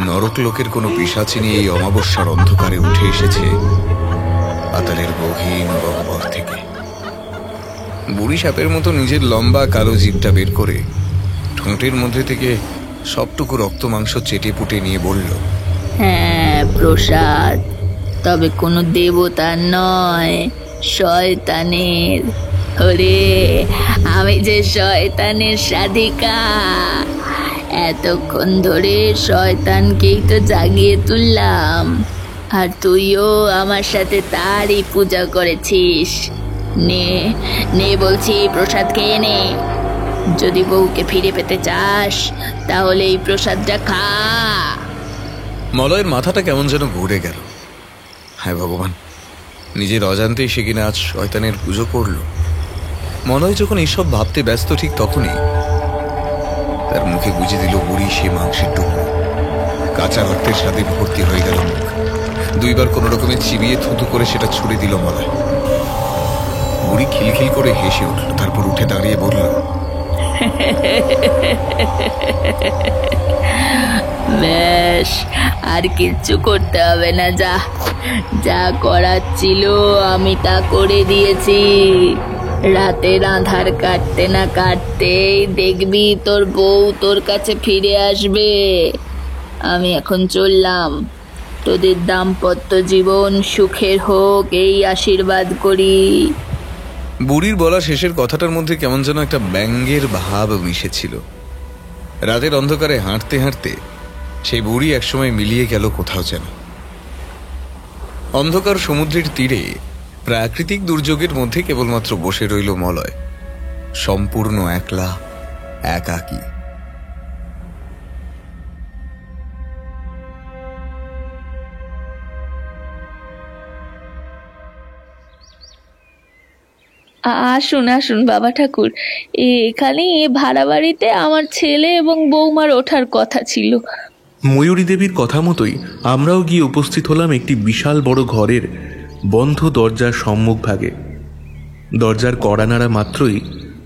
নরক লোকের কোনো পিশাচিনী এই অমাবস্যার অন্ধকারে উঠে এসেছে পাতালের গভীর গহ্বর থেকে। বুড়ি সাপের মতো নিজের লম্বা কালো জিভটা বের করে ঠোঁটের মধ্যে থেকে সবটুকু রক্ত মাংস চেটে পুটে নিয়ে বলল, হ্যাঁ, প্রসাদ, তবে কোনো দেবতার নয়, শয়তানের। ওরে, আমি যে শয়তানের সাধিকা। এতক্ষণ ধরে শয়তানকেই তো জাগিয়ে তুললাম, আর তুইও আমার সাথে তারই পূজা করেছিস। নে নে বলছি, প্রসাদ খেয়ে নে। যদি বউকে ফিরে পেতে চাস তাহলে এই প্রসাদটা খা। মলয়ের মাথাটা কেমন যেন ঘুরে গেল। হায় ভগবান, নিজের অজান্তেই সে কিনা আজ শয়তানের পুজো করল। মলয় যখন এইসব ভাবতে ব্যস্ত, ঠিক তখনই তার মুখে গুজে দিল বুড়ি সে মাংসের টুকরো। কাঁচা রক্তের সাথে ভর্তি হয়ে গেল মুখ। দুইবার কোনো রকমে চিবিয়ে থুতু করে সেটা ছুড়ে দিল মলয়। বুড়ি খিলখিল করে হেসে উঠল, তারপর উঠে দাঁড়িয়ে বলল, বেশ, আর কিচ্ছু করতে হবে না, যা যা করার ছিল আমি তা করে দিয়েছি। রাতের আঁধার কাটতে না কাটতেই দেখবি তোর বউ তোর কাছে ফিরে আসবে। আমি এখন চললাম, তোদের দাম্পত্য জীবন সুখের হোক এই আশীর্বাদ করি। বুড়ির বলা শেষের কথাটার মধ্যে কেমন যেন একটা ব্যঙ্গের ভাব মিশেছিল। রাতের অন্ধকারে হাঁটতে হাঁটতে সেই বুড়ি একসময় মিলিয়ে গেল কোথাও যেন। অন্ধকার সমুদ্রের তীরে প্রাকৃতিক দুর্যোগের মধ্যে কেবলমাত্র বসে রইল মলয়, সম্পূর্ণ একলা, একাকী। আসুন আসুন বাবা ঠাকুর, এখানে ভাড়া বাড়িতে আমার ছেলে এবং বৌমার ওঠার কথা ছিল। ময়ূরী দেবীর কথা মতোই আমরাও গিয়ে উপস্থিত হলাম একটি বিশাল বড় ঘরের বন্ধ দরজার সম্মুখভাগে। দরজার কড়া নাড়া মাত্রই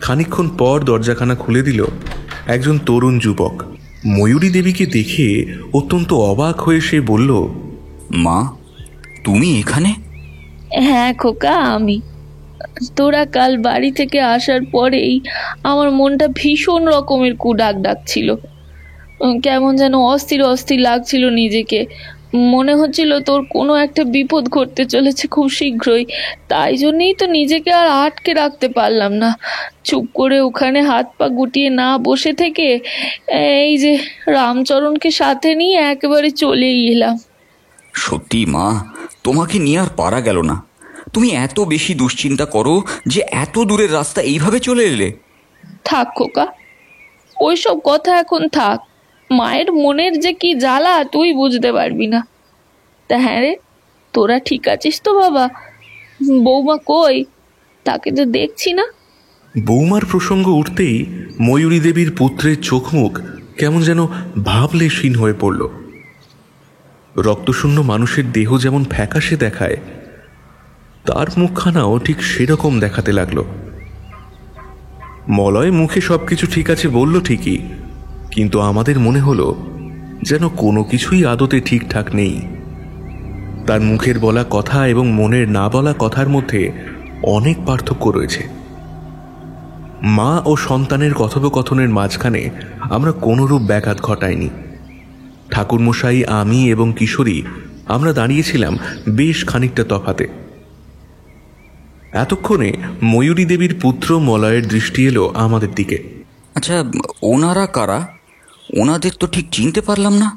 খানিকক্ষণ পর দরজাখানা খুলে দিল একজন তরুণ যুবক। ময়ূরী দেবীকে দেখে অত্যন্ত অবাক হয়ে সে বলল, মা, তুমি এখানে? হ্যাঁ খোকা, আমি। তোরা কাল বাড়ি থেকে আসার পরেই আমার মনটা ভীষণ রকমের কুডাক ডাকছিল। কেমন যেন অস্থির অস্থির লাগছিল নিজেকে। মনে হচ্ছিল তোর কোনো একটা বিপদ ঘটতে চলেছে খুব শীঘ্রই। তাই জন্যেই তো নিজেকে আর আটকে রাখতে পারলাম না। চুপ করে ওখানে হাত পা গুটিয়ে না বসে থেকে এই যে রামচরণকে সাথে নিয়ে একেবারে চলেই এলাম। সত্যি মা, তোমাকে নিয়ে আর পারা গেল না। তুমি এত বেশি দুশ্চিন্তা করো যে এত দূরের রাস্তা এইভাবে চলে এলে। থাক খোকা, ওইসব কথা এখন থাক। মায়ের মনের যে কি জ্বালা তুই বুঝতে পারবি না। তা হ্যাঁ রে, তোরা ঠিক আছিস তো বাবা? বৌমা কই? তাকে তো দেখছি না। বৌমার প্রসঙ্গ উঠতেই ময়ূরী দেবীর পুত্রের চোখ মুখ কেমন যেন ভাবলেশহীন হয়ে পড়ল। রক্তশূন্য মানুষের দেহ যেমন ফ্যাকাশে দেখায়, তার মুখখানাও ঠিক সেরকম দেখাতে লাগলো। মলয় মুখে সবকিছু ঠিক আছে বলল ঠিকই, কিন্তু আমাদের মনে হলো যেন কোনো কিছুই আদতে ঠিকঠাক নেই। তার মুখের বলা কথা এবং মনের না বলা কথার মধ্যে অনেক পার্থক্য রয়েছে। মা ও সন্তানের কথোপকথনের মাঝখানে আমরা কোনোরূপ ব্যাঘাত ঘটাইনি। ঠাকুরমশাই, আমি এবং কিশোরী আমরা দাঁড়িয়েছিলাম বেশ খানিকটা তফাতে। এতক্ষণে ময়ূরী দেবীর পুত্র মলয়ের দৃষ্টি এলো আমাদের দিকে। আচ্ছা, ওনারা কারা? ওনাদের তো ঠিক চিনতে পারলাম না।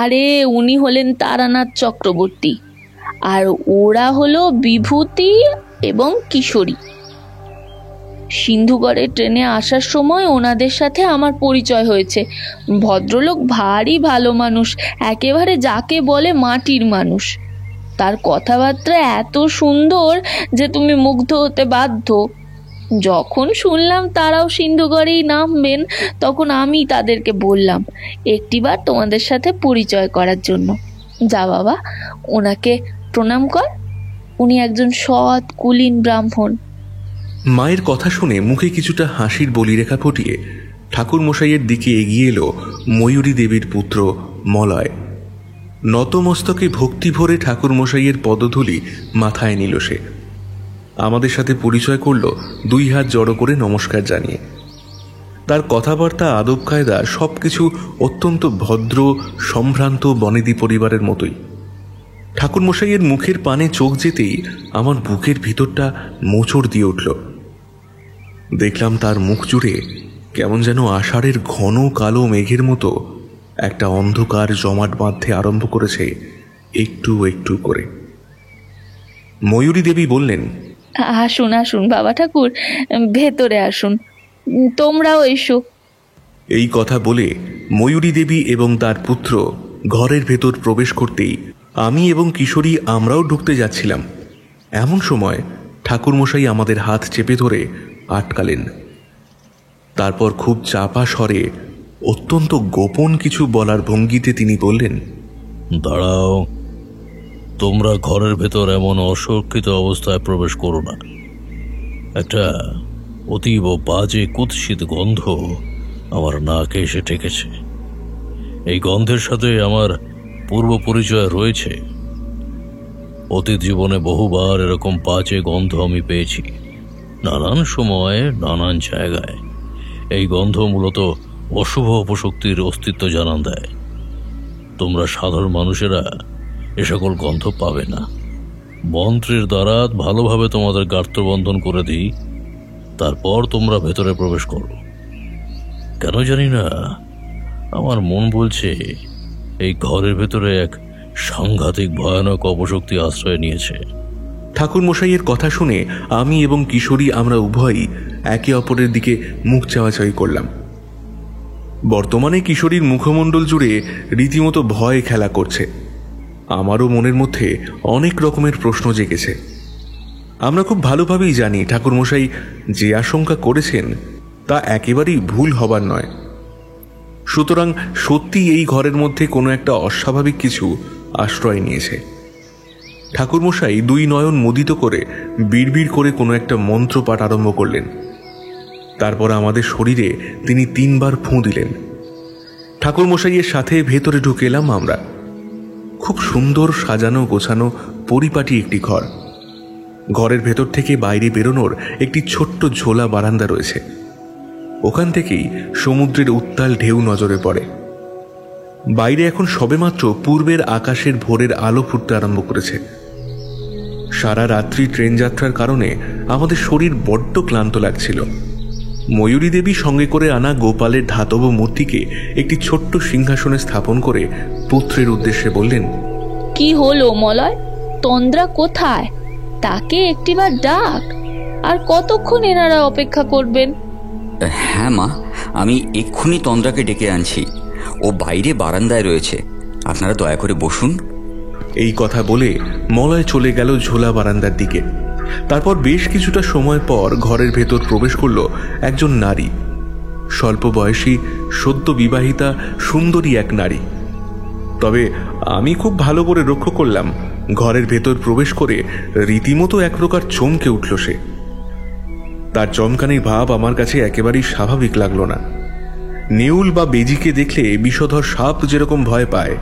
আরে উনি হলেন তারানাথ চক্রবর্তী, আর ওরা হলো বিভূতি এবং কিশোরী। সিন্ধুগড়ে ট্রেনে আসার সময় ওনাদের সাথে আমার পরিচয় হয়েছে। ভদ্রলোক ভারী ভালো মানুষ, একেবারে যাকে বলে মাটির মানুষ। তার কথাবার্তা এত সুন্দর যে তুমি মুগ্ধ হতে বাধ্য। যখন শুনলাম তারাও সিন্ধুগড়েই নামবেন, তখন আমি তাদেরকে বললাম একটিবার তোমাদের সাথে পরিচয় করার জন্য। যা বাবা, ওনাকে প্রণাম কর, উনি একজন সৎ কুলীন ব্রাহ্মণ। মায়ের কথা শুনে মুখে কিছুটা হাসির বলিরেখা ফুটিয়ে ঠাকুর মশাইয়ের দিকে এগিয়ে এলো ময়ূরী দেবীর পুত্র মলয়। নতমস্তকে ভক্তি ভরে ঠাকুর মশাইয়ের পদধূলি মাথায় নিল সে। আমাদের সাথে পরিচয় করল দুই হাত জড়ো করে নমস্কার জানিয়ে। তার কথাবার্তা, আদব কায়দা সবকিছু অত্যন্ত ভদ্র, সম্ভ্রান্ত বনেদি পরিবারের মতোই। ঠাকুর মশাইয়ের মুখের পানে চোখ যেতেই আমার বুকের ভিতরটা মোচড় দিয়ে উঠল। দেখলাম তার মুখ জুড়ে কেমন যেন আষাঢ়ের ঘন কালো মেঘের মতো একটা অন্ধকার জমাট বাঁধতে আরম্ভ করেছে একটু একটু করে। ময়ূরী দেবী বললেন, আসুন আসুন বাবা ঠাকুর, ভেতরে আসুন, তোমরাও এসো। এই কথা বলে ময়ূরী দেবী এবং তার পুত্র ঘরের ভেতর প্রবেশ করতেই আমি এবং কিশোরী আমরাও ঢুকতে যাচ্ছিলাম। এমন সময় ঠাকুরমশাই আমাদের হাত চেপে ধরে আটকালেন। তারপর খুব চাপা স্বরে অত্যন্ত গোপন কিছু বলার ভঙ্গিতে তিনি বললেন, দাঁড়াও, তোমরা ঘরের ভেতর এমন অসুরক্ষিত অবস্থায় প্রবেশ করো না। একটা অতীব বাজে কুৎসিত গন্ধ আমার নাকে এসে ঠেকেছে। এই গন্ধের সাথে আমার পূর্ব পরিচয় রয়েছে। অতীত জীবনে বহুবার এরকম বাজে গন্ধ আমি পেয়েছি, নানান সময়ে নানান জায়গায়। এই গন্ধ মূলত অশুভ অপশক্তির অস্তিত্ব জানান দেয়। তোমরা সাধারণ মানুষেরা এ সকল গন্ধ পাবে না। মন্ত্রের দ্বারা ভালোভাবে তোমাদের গাত্রবন্ধন করে দিই, তারপর তোমরা ভেতরে প্রবেশ করো। কেন জানি না, আমার মন বলছে এই ঘরের ভেতরে এক সাংঘাতিক ভয়ানক অপশক্তি আশ্রয় নিয়েছে। ঠাকুর মশাইয়ের কথা শুনে আমি এবং কিশোরী আমরা উভয়ই একে অপরের দিকে মুখ চাওয়াচাই করলাম। বর্তমানে কিশোরীর মুখমণ্ডল জুড়ে রীতিমতো ভয় খেলা করছে। আমারও মনের মধ্যে অনেক রকমের প্রশ্ন জেগেছে। আমরা খুব ভালোভাবেই জানি ঠাকুরমশাই যে আশঙ্কা করেছেন তা একেবারেই ভুল হবার নয়। সুতরাং সত্যি এই ঘরের মধ্যে কোনো একটা অস্বাভাবিক কিছু আশ্রয় নিয়েছে। ঠাকুরমশাই দুই নয়ন মুদিত করে বিড়বিড় করে কোনো একটা মন্ত্র পাঠ আরম্ভ করলেন। তারপর আমাদের শরীরে তিনি 3 বার ফুঁ দিলেন। ঠাকুরমশাইয়ের সাথে ভেতরে ঢুকে এলাম আমরা। খুব সুন্দর সাজানো গোছানো পরিপাটি একটি ঘর। ঘরের ভেতর থেকে বাইরে বেরোনোর একটি ছোট্ট ঝোলা বারান্দা রয়েছে। ওখান থেকেই সমুদ্রের উত্তাল ঢেউ নজরে পড়ে। বাইরে এখন সবেমাত্র পূর্বের আকাশের ভোরের আলো ফুটতে আরম্ভ করেছে। সারা রাত্রি ট্রেন যাত্রার কারণে আমাদের শরীর বড্ড ক্লান্ত লাগছিল। ময়ূরী দেবী সঙ্গে করে আনা গোপালের ধাতব মূর্তিকে একটি ছোট্ট সিংহাসনে স্থাপন করে পুত্রের উদ্দেশ্যে বললেন, কি হলো মলয়, তন্দ্রা কোথায়? তাকে একটিবার ডাক। আর কতক্ষণ এনারা অপেক্ষা করবেন? হ্যাঁ মা, আমি এক্ষুনি তন্দ্রাকে ডেকে আনছি। ও বাইরে বারান্দায় রয়েছে, আপনারা দয়া করে বসুন। এই কথা বলে মলয় চলে গেল ঝোলা বারান্দার দিকে। তারপর বেশ কিছুটা সময় পর ঘরের ভেতর প্রবেশ করল একজন নারী। স্বল্প বয়সী, সদ্য বিবাহিতা, সুন্দরী এক নারী। তবে আমি খুব ভালো করে লক্ষ্য করলাম ঘরের ভেতর প্রবেশ করে রীতিমতো এক প্রকার চমকে উঠল সে। তার চমকানির ভাব আমার কাছে একেবারেই স্বাভাবিক লাগলো না। নেউল বা বেজিকে দেখলে বিষধর সাপ যেরকম ভয় পায়,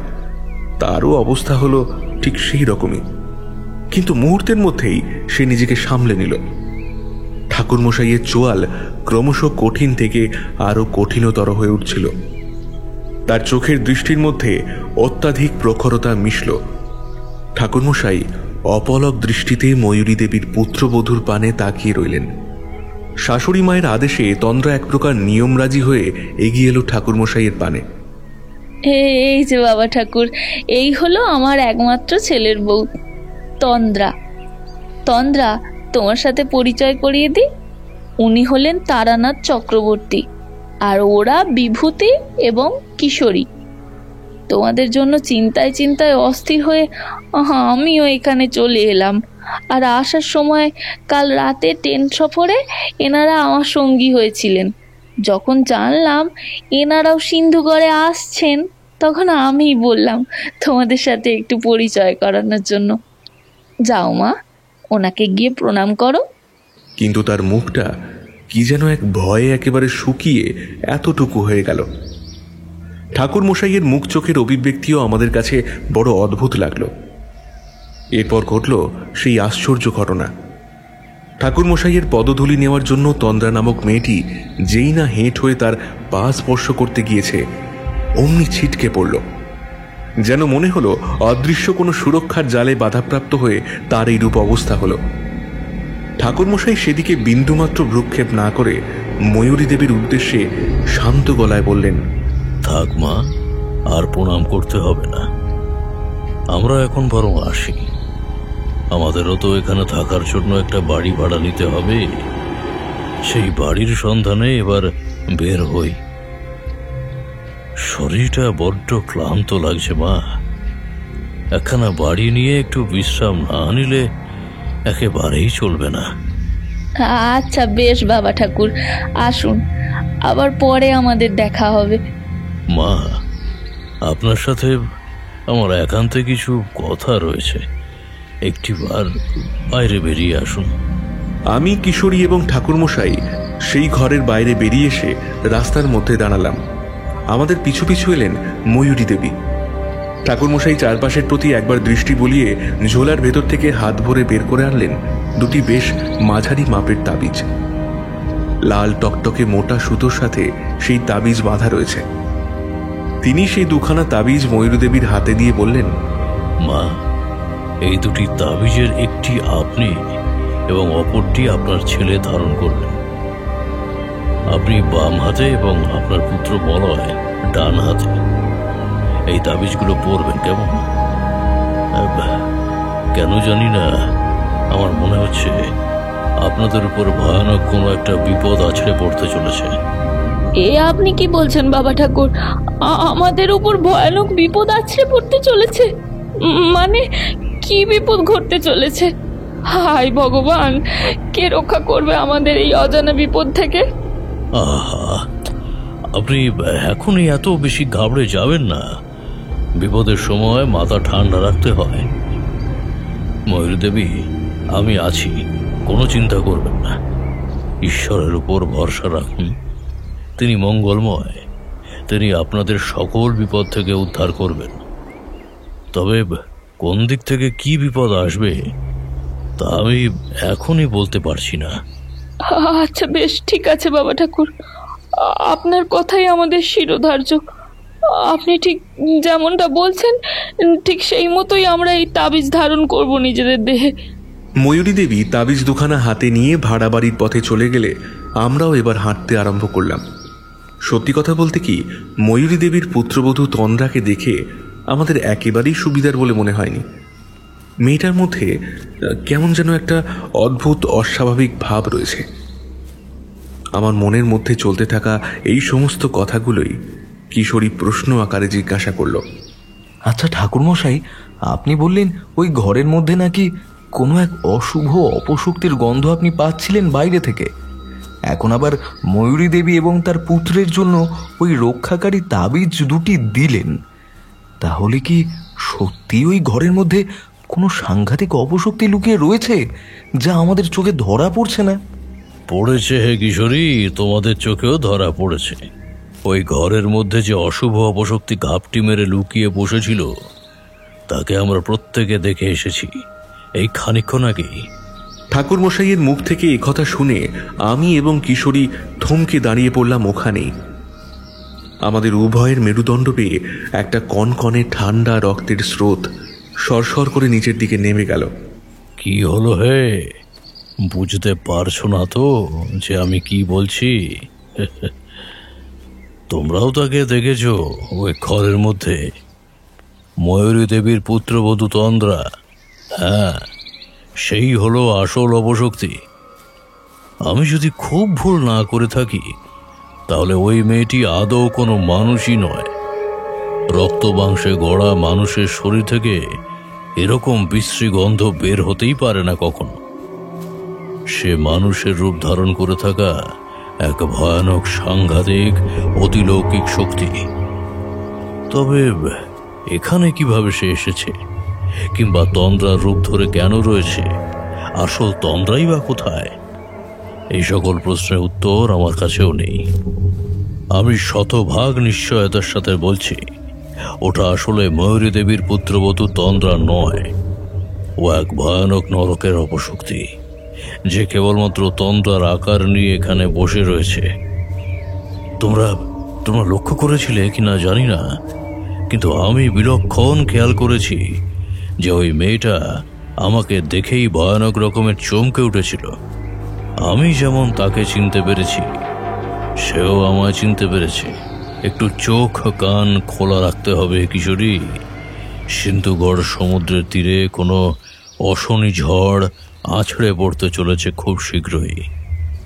তারও অবস্থা হলো ঠিক সেই রকমই। কিন্তু মুহূর্তের মধ্যেই সে নিজেকে সামলে নিল। ঠাকুরমশাইয়ের চোয়াল ক্রমশ কঠিন থেকে আরো কঠিনতর হয়ে উঠছিল। তার চোখের দৃষ্টির মধ্যে অত্যাধিক প্রখরতা মিশল। ঠাকুরমশাই অপলক দৃষ্টিতে ময়ূরী দেবীর পুত্রবধূর পানে তাকিয়ে রইলেন। শাশুড়ি মায়ের আদেশে তন্দ্রা এক প্রকার নিয়মরাজি হয়ে এগিয়ে এলো ঠাকুরমশাইয়ের পানে। এই যে বাবা ঠাকুর, এই হলো আমার একমাত্র ছেলের বউ তন্দ্রা। তন্দ্রা, তোমার সাথে পরিচয় করিয়ে দিই। উনি হলেন তারানাথ চক্রবর্তী, আর ওরা বিভূতি এবং কিশোরী। তোমাদের জন্য চিন্তায় চিন্তায় অস্থির হয়ে আমিও এখানে চলে এলাম। আর আসার সময় কাল রাতে ট্রেন সফরে এনারা আমার সঙ্গী হয়েছিলেন। যখন জানলাম এনারাও সিন্ধুগড়ে আসছেন, তখন আমি বললাম তোমাদের সাথে একটু পরিচয় করানোর জন্য। যাও মা, ওনাকে গিয়ে প্রণাম করো। কিন্তু তার মুখটা কি যেন এক ভয়ে একেবারে শুকিয়ে এতটুকু হয়ে গেল। ঠাকুরমশাইয়ের মুখ চোখের অভিব্যক্তিও আমাদের কাছে বড় অদ্ভুত লাগলো। এরপর ঘটল সেই আশ্চর্য ঘটনা। ঠাকুরমশাইয়ের পদধূলি নেওয়ার জন্য তন্দ্রা নামক মেয়েটি যেই না হেঁট হয়ে তার পা স্পর্শ করতে গিয়েছে, অমনি ছিটকে পড়ল। যেন মনে হলো অদৃশ্য কোনো সুরক্ষার জালে বাধাপ্রাপ্ত হয়ে তার এই রূপ অবস্থা হলো। ঠাকুরমশাই সেদিকে বিন্দুমাত্র ভ্রুক্ষেপ না করে ময়ূরী দেবীর উদ্দেশ্যে শান্ত গলায় বললেন, থাক মা, আর প্রণাম করতে হবে না। আমরা এখন বরং আসি। আমাদেরও তো এখানে থাকার জন্য একটা বাড়ি ভাড়া নিতে হবে। সেই বাড়ির সন্ধানে এবার বের হই। শরীরটা বড্ড ক্লান্ত লাগছে মা। একখানা বাড়ি নিয়ে একটু বিশ্রাম না নিলে একেবারেই চলবে না। আচ্ছা বেশ বাবা ঠাকুর, আসুন, আবার পরে আমাদের দেখা হবে। মা, আপনার সাথে আমার একান্তে কিছু কথা রয়েছে। একটিবার বাইরে বেরিয়ে আসুন। আমি, কিশোরী এবং ঠাকুরমশাই সেই ঘরের বাইরে বেরিয়ে এসে রাস্তার মধ্যে দাঁড়ালাম। আমাদের পিছু পিছু এলেন ময়ূরী দেবী। ঠাকুরমশাই চারপাশের প্রতি একবার দৃষ্টি বুলিয়ে ঝোলার ভেতর থেকে হাত ভরে বের করে আনলেন দুটি বেশ মাঝারি মাপের তাবিজ। লাল টকটকে মোটা সুতোর সাথে সেই তাবিজ বাঁধা রয়েছে। তিনি সেই দুখানা তাবিজ ময়ূরী দেবীর হাতে দিয়ে বললেন, মা, এই দুটি তাবিজের একটি আপনি এবং অপরটি আপনার ছেলে ধারণ করবেন। আপনি বাম হাতে এবং আপনার পুত্র মলয় ডান হাতে এই তাবিজগুলো পরবেন। কেমন? কেন জানি না, আমার মনে হচ্ছে আপনাদের উপর ভয়ানক কোনো একটা বিপদ আছড়ে পড়তে চলেছে। এ আপনি কি বলছেন বাবা ঠাকুর? আমাদের উপর ভয়ানক বিপদ আছড়ে পড়তে চলেছে? মানে কি বিপদ ঘটতে চলেছে? হায় ভগবান, কে রক্ষা করবে আমাদের এই অজানা বিপদ থেকে? আহা, আপনি এখনই এত বেশি ঘাবড়ে যাবেন না। বিপদের সময় মাথা ঠান্ডা রাখতে হয়। ময়ূরী দেবী, আমি আছি, কোনো চিন্তা করবেন না। ঈশ্বরের উপর ভরসা রাখুন, তিনি মঙ্গলময়। তিনি আপনাদের সকল বিপদ থেকে উদ্ধার করবেন। তবে কোন দিক থেকে কি বিপদ আসবে তা আমি এখনই বলতে পারছি না। আচ্ছা বেশ, ঠিক আছে বাবা ঠাকুর, আপনার কথাই আমাদের শিরোধার্য। আপনি ঠিক যেমনটা বলছেন ঠিক সেই মতোই আমরা এই তাবিজ ধারণ করব নিজেদের দেহে। ময়ূরী দেবী তাবিজ দুখানা হাতে নিয়ে ভাড়া বাড়ির পথে চলে গেলে আমরাও এবার হাঁটতে আরম্ভ করলাম। সত্যি কথা বলতে কি, ময়ূরী দেবীর পুত্রবধূ তন্দ্রাকে দেখে আমাদের একেবারেই সুবিধার বলে মনে হয়নি। মেয়েটার মধ্যে কেমন যেন একটা অদ্ভুত অস্বাভাবিক ভাব রয়েছে। আমার মনের মধ্যে চলতে থাকা এই সমস্ত কথাগুলোই কিশোরী প্রশ্ন আকারে জিজ্ঞাসা করল, আচ্ছা ঠাকুরমশাই, আপনি বললেন ওই ঘরের মধ্যে নাকি কোনো এক অশুভ অপশক্তির গন্ধ আপনি পাচ্ছিলেন বাইরে থেকে। এখন আবার ময়ূরী দেবী এবং তার পুত্রের জন্য ওই রক্ষাকারী তাবিজ দুটি দিলেন। তাহলে কি সত্যি ওই ঘরের মধ্যে কোনো সাংঘাতিক অপশক্তি লুকিয়ে রয়েছে যা আমাদের চোখে ধরা পড়ছে না। পড়েছে হে কিশোরী, তোমাদের চোখেও ধরা পড়েছে। ওই ঘরের মধ্যে যে অশুভ অপশক্তি ঘাপটি মেরে লুকিয়ে বসেছিল তাকে আমরা প্রত্যেকে দেখে এসেছি এই খানিকক্ষণ আগেই। ঠাকুরমশাইয়ের মুখ থেকে একথা শুনে আমি এবং কিশোরী থমকে দাঁড়িয়ে পড়লাম ওখানেই। আমাদের উভয়ের মেরুদণ্ড পেয়ে একটা কনকনে ঠান্ডা রক্তের স্রোত সরসর করে নিচের দিকে নেমে গেল। কি হলো হে, বুঝতে পারছো না তো যে আমি কি বলছি? তোমরাও তাকে দেখেছো ওই ঘরের মধ্যে, ময়ূরী দেবীর পুত্রবধূ তন্দ্রা। হ্যাঁ, সেই হলো আসল অপশক্তি। আমি যদি খুব ভুল না করে থাকি তাহলে ওই মেয়েটি আদৌ কোনো মানুষই নয়। রক্ত মাংসে গড়া মানুষের শরীর থেকে এরকম বিশ্রী গন্ধ বের হতেই পারে না কখনো। সে মানুষের রূপ ধারণ করে থাকা এক ভয়ানক সাংঘাতিক অতিলৌকিক শক্তি। তবে এখানে কিভাবে সে এসেছে, কিংবা তন্দ্রার রূপ ধরে কেন রয়েছে, আসল তন্দ্রাই বা কোথায়, এই সকল প্রশ্নের উত্তর আমার কাছেও নেই। আমি শতভাগ নিশ্চয়তার সাথে বলছি ওটা আসলে ময়ূরী দেবীর পুত্রবধূ তন্দ্রা নয়। ও এক ভয়ানক নরকের অপশক্তি যে কেবলমাত্র তন্দ্রার আকার নিয়ে এখানে বসে রয়েছে। তোমরা লক্ষ্য করেছিলে কিনা জানি না, কিন্তু আমি বিলক্ষণ খেয়াল করেছি যে ওই মেয়েটা আমাকে দেখেই ভয়ানক রকমের চমকে উঠেছিল। আমি যেমন তাকে চিনতে পেরেছি, সেও আমায় চিনতে পেরেছে। একটু চোখ কান খোলা রাখতে হবে কিশোরী। সিন্ধুগড় সমুদ্রের তীরে কোনো অশনি ঝড় আছড়ে পড়তে চলেছে খুব শীঘ্রই।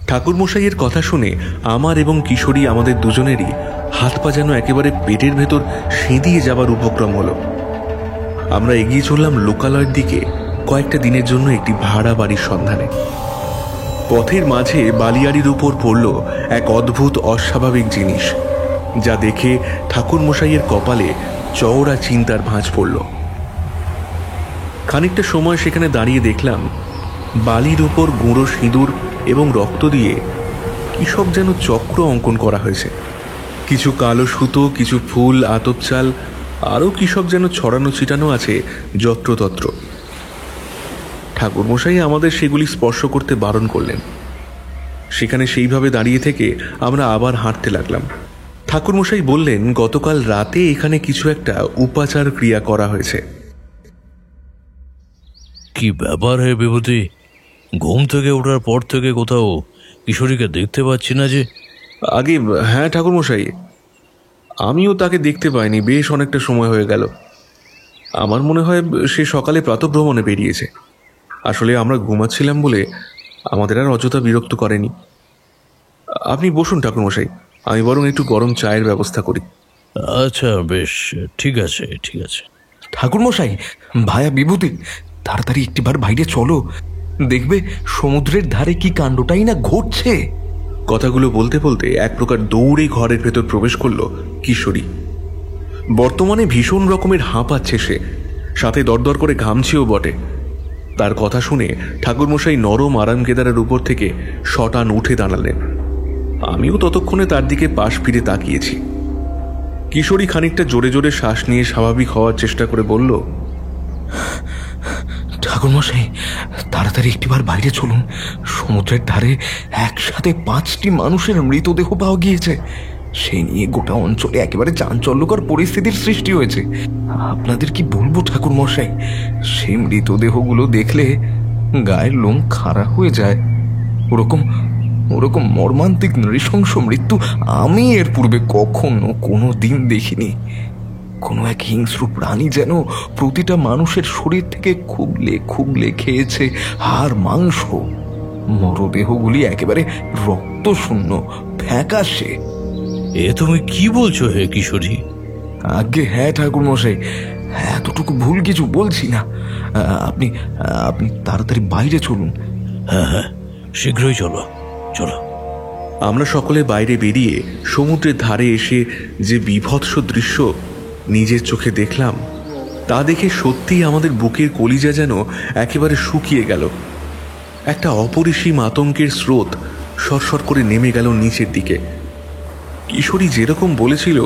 ঠাকুরমশাইয়ের কথা শুনে আমার এবং কিশোরী আমাদের দুজনেরই হাত পা যেন একেবারে পেটের ভেতর সেঁধিয়ে যাবার উপক্রম হলো। আমরা এগিয়ে চললাম লোকালয়ের দিকে কয়েকটা দিনের জন্য একটি ভাড়া বাড়ির সন্ধানে। পথের মাঝে বালিয়াড়ির উপর পড়ল এক অদ্ভুত অস্বাভাবিক জিনিস, যা দেখে ঠাকুরমশাইয়ের কপালে চওড়া চিন্তার ভাঁজ পড়ল। খানিকটা সময় সেখানে দাঁড়িয়ে দেখলাম বালির উপর গুঁড়ো সিঁদুর এবং রক্ত দিয়ে কি সব যেন চক্র অঙ্কন করা হয়েছে। কিছু কালো সুতো, কিছু ফুল, আতপ চাল, আরও কি সব যেন ছড়ানো ছিটানো আছে যত্রতত্র। ঠাকুরমশাই আমাদের সেগুলি স্পর্শ করতে বারণ করলেন। সেখানে সেইভাবে দাঁড়িয়ে থেকে আমরা আবার হাঁটতে লাগলাম। ঠাকুরমশাই বললেন গতকাল রাতে এখানে কিছু একটা উপাচার ক্রিয়া করা হয়েছে। কি ব্যাপার হে বিভূতি, ঘুম থেকে ওঠার পর থেকে কোথাও কিশোরীকে দেখতে পাচ্ছি না যে? আগে হ্যাঁ ঠাকুরমশাই, আমিও তাকে দেখতে পাইনি, বেশ অনেকটা সময় হয়ে গেল। আমার মনে হয় সে সকালে প্রাতঃভ্রমণে বেরিয়েছে। আসলে আমরা ঘুমাচ্ছিলাম বলে আমাদের আর অযথা বিরক্ত করেনি। আপনি বসুন ঠাকুরমশাই, আমি বরং একটু গরম চায়ের ব্যবস্থা করি। আচ্ছা বেশ, ঠিক আছে ঠিক আছে। ঠাকুরমশাই, ভায়া বিভূতি, তাড়াতাড়ি একটিবার বাইরে চলো, দেখবে সমুদ্রের ধারে কি কাণ্ডটাই না ঘটছে। কথাগুলো বলতে বলতে এক প্রকার দৌড়ে ঘরের ভেতর প্রবেশ করলো কিশোরী। বর্তমানে ভীষণ রকমের হাঁপাচ্ছে সে, সাথে দরদর করে ঘামছেও বটে। তার কথা শুনে ঠাকুরমশাই নরম আরাম কেদারের উপর থেকে শটান উঠে দাঁড়ালেন। আমিও ততক্ষণে তার দিকে পাশ ফিরে তাকিয়েছি। কিশোরী খানিকটা জোরে জোরে শ্বাস নিয়ে স্বাভাবিক হওয়ার চেষ্টা করে বলল, ঠাকুরমশাই, তাড়াতাড়ি একটিবার বাইরে চলুন, সমুদ্রের ধারে একসাথে 5টি মানুষের মৃতদেহ পাওয়া গিয়েছে। সেই নিয়ে গোটা অঞ্চলে একেবারে চাঞ্চল্যকর পরিস্থিতির সৃষ্টি হয়েছে। আপনাদের কি বলবো ঠাকুরমশাই, সেই মৃতদেহগুলো দেখলে গায়ের লোম খাড়া হয়ে যায়। ওরকম মর্মান্তিক নৃশংস মৃত্যু আমি এর পূর্বে কখনো কোনো দিন দেখিনি। কোনো এক হিংস্র প্রাণী যেন প্রতিটা মানুষের শরীর থেকে খুবলে খুবলে খেয়েছে হাড় মাংস। মরদেহগুলি একেবারে রক্তশূন্য, ফ্যাকাশে। এ তুমি কি বলছো হে কিশোরী? আগে হ্যাঁ ঠাকুরমশাই, এতটুকু ভুল কিছু বলছি না। আপনি তাড়াতাড়ি বাইরে চলুন। হ্যাঁ হ্যাঁ, শীঘ্রই চলো চলো। আমরা সকলে বাইরে বেরিয়ে সমুদ্রের ধারে এসে যে বীভৎস দৃশ্য নিজের চোখে দেখলাম তা দেখে সত্যিই আমাদের বুকের কলিজা যেন একেবারে শুকিয়ে গেল। একটা অপরিসীম আতঙ্কের স্রোত সরসর করে নেমে গেল নিচের দিকে। কিশোরী যেরকম বলেছিল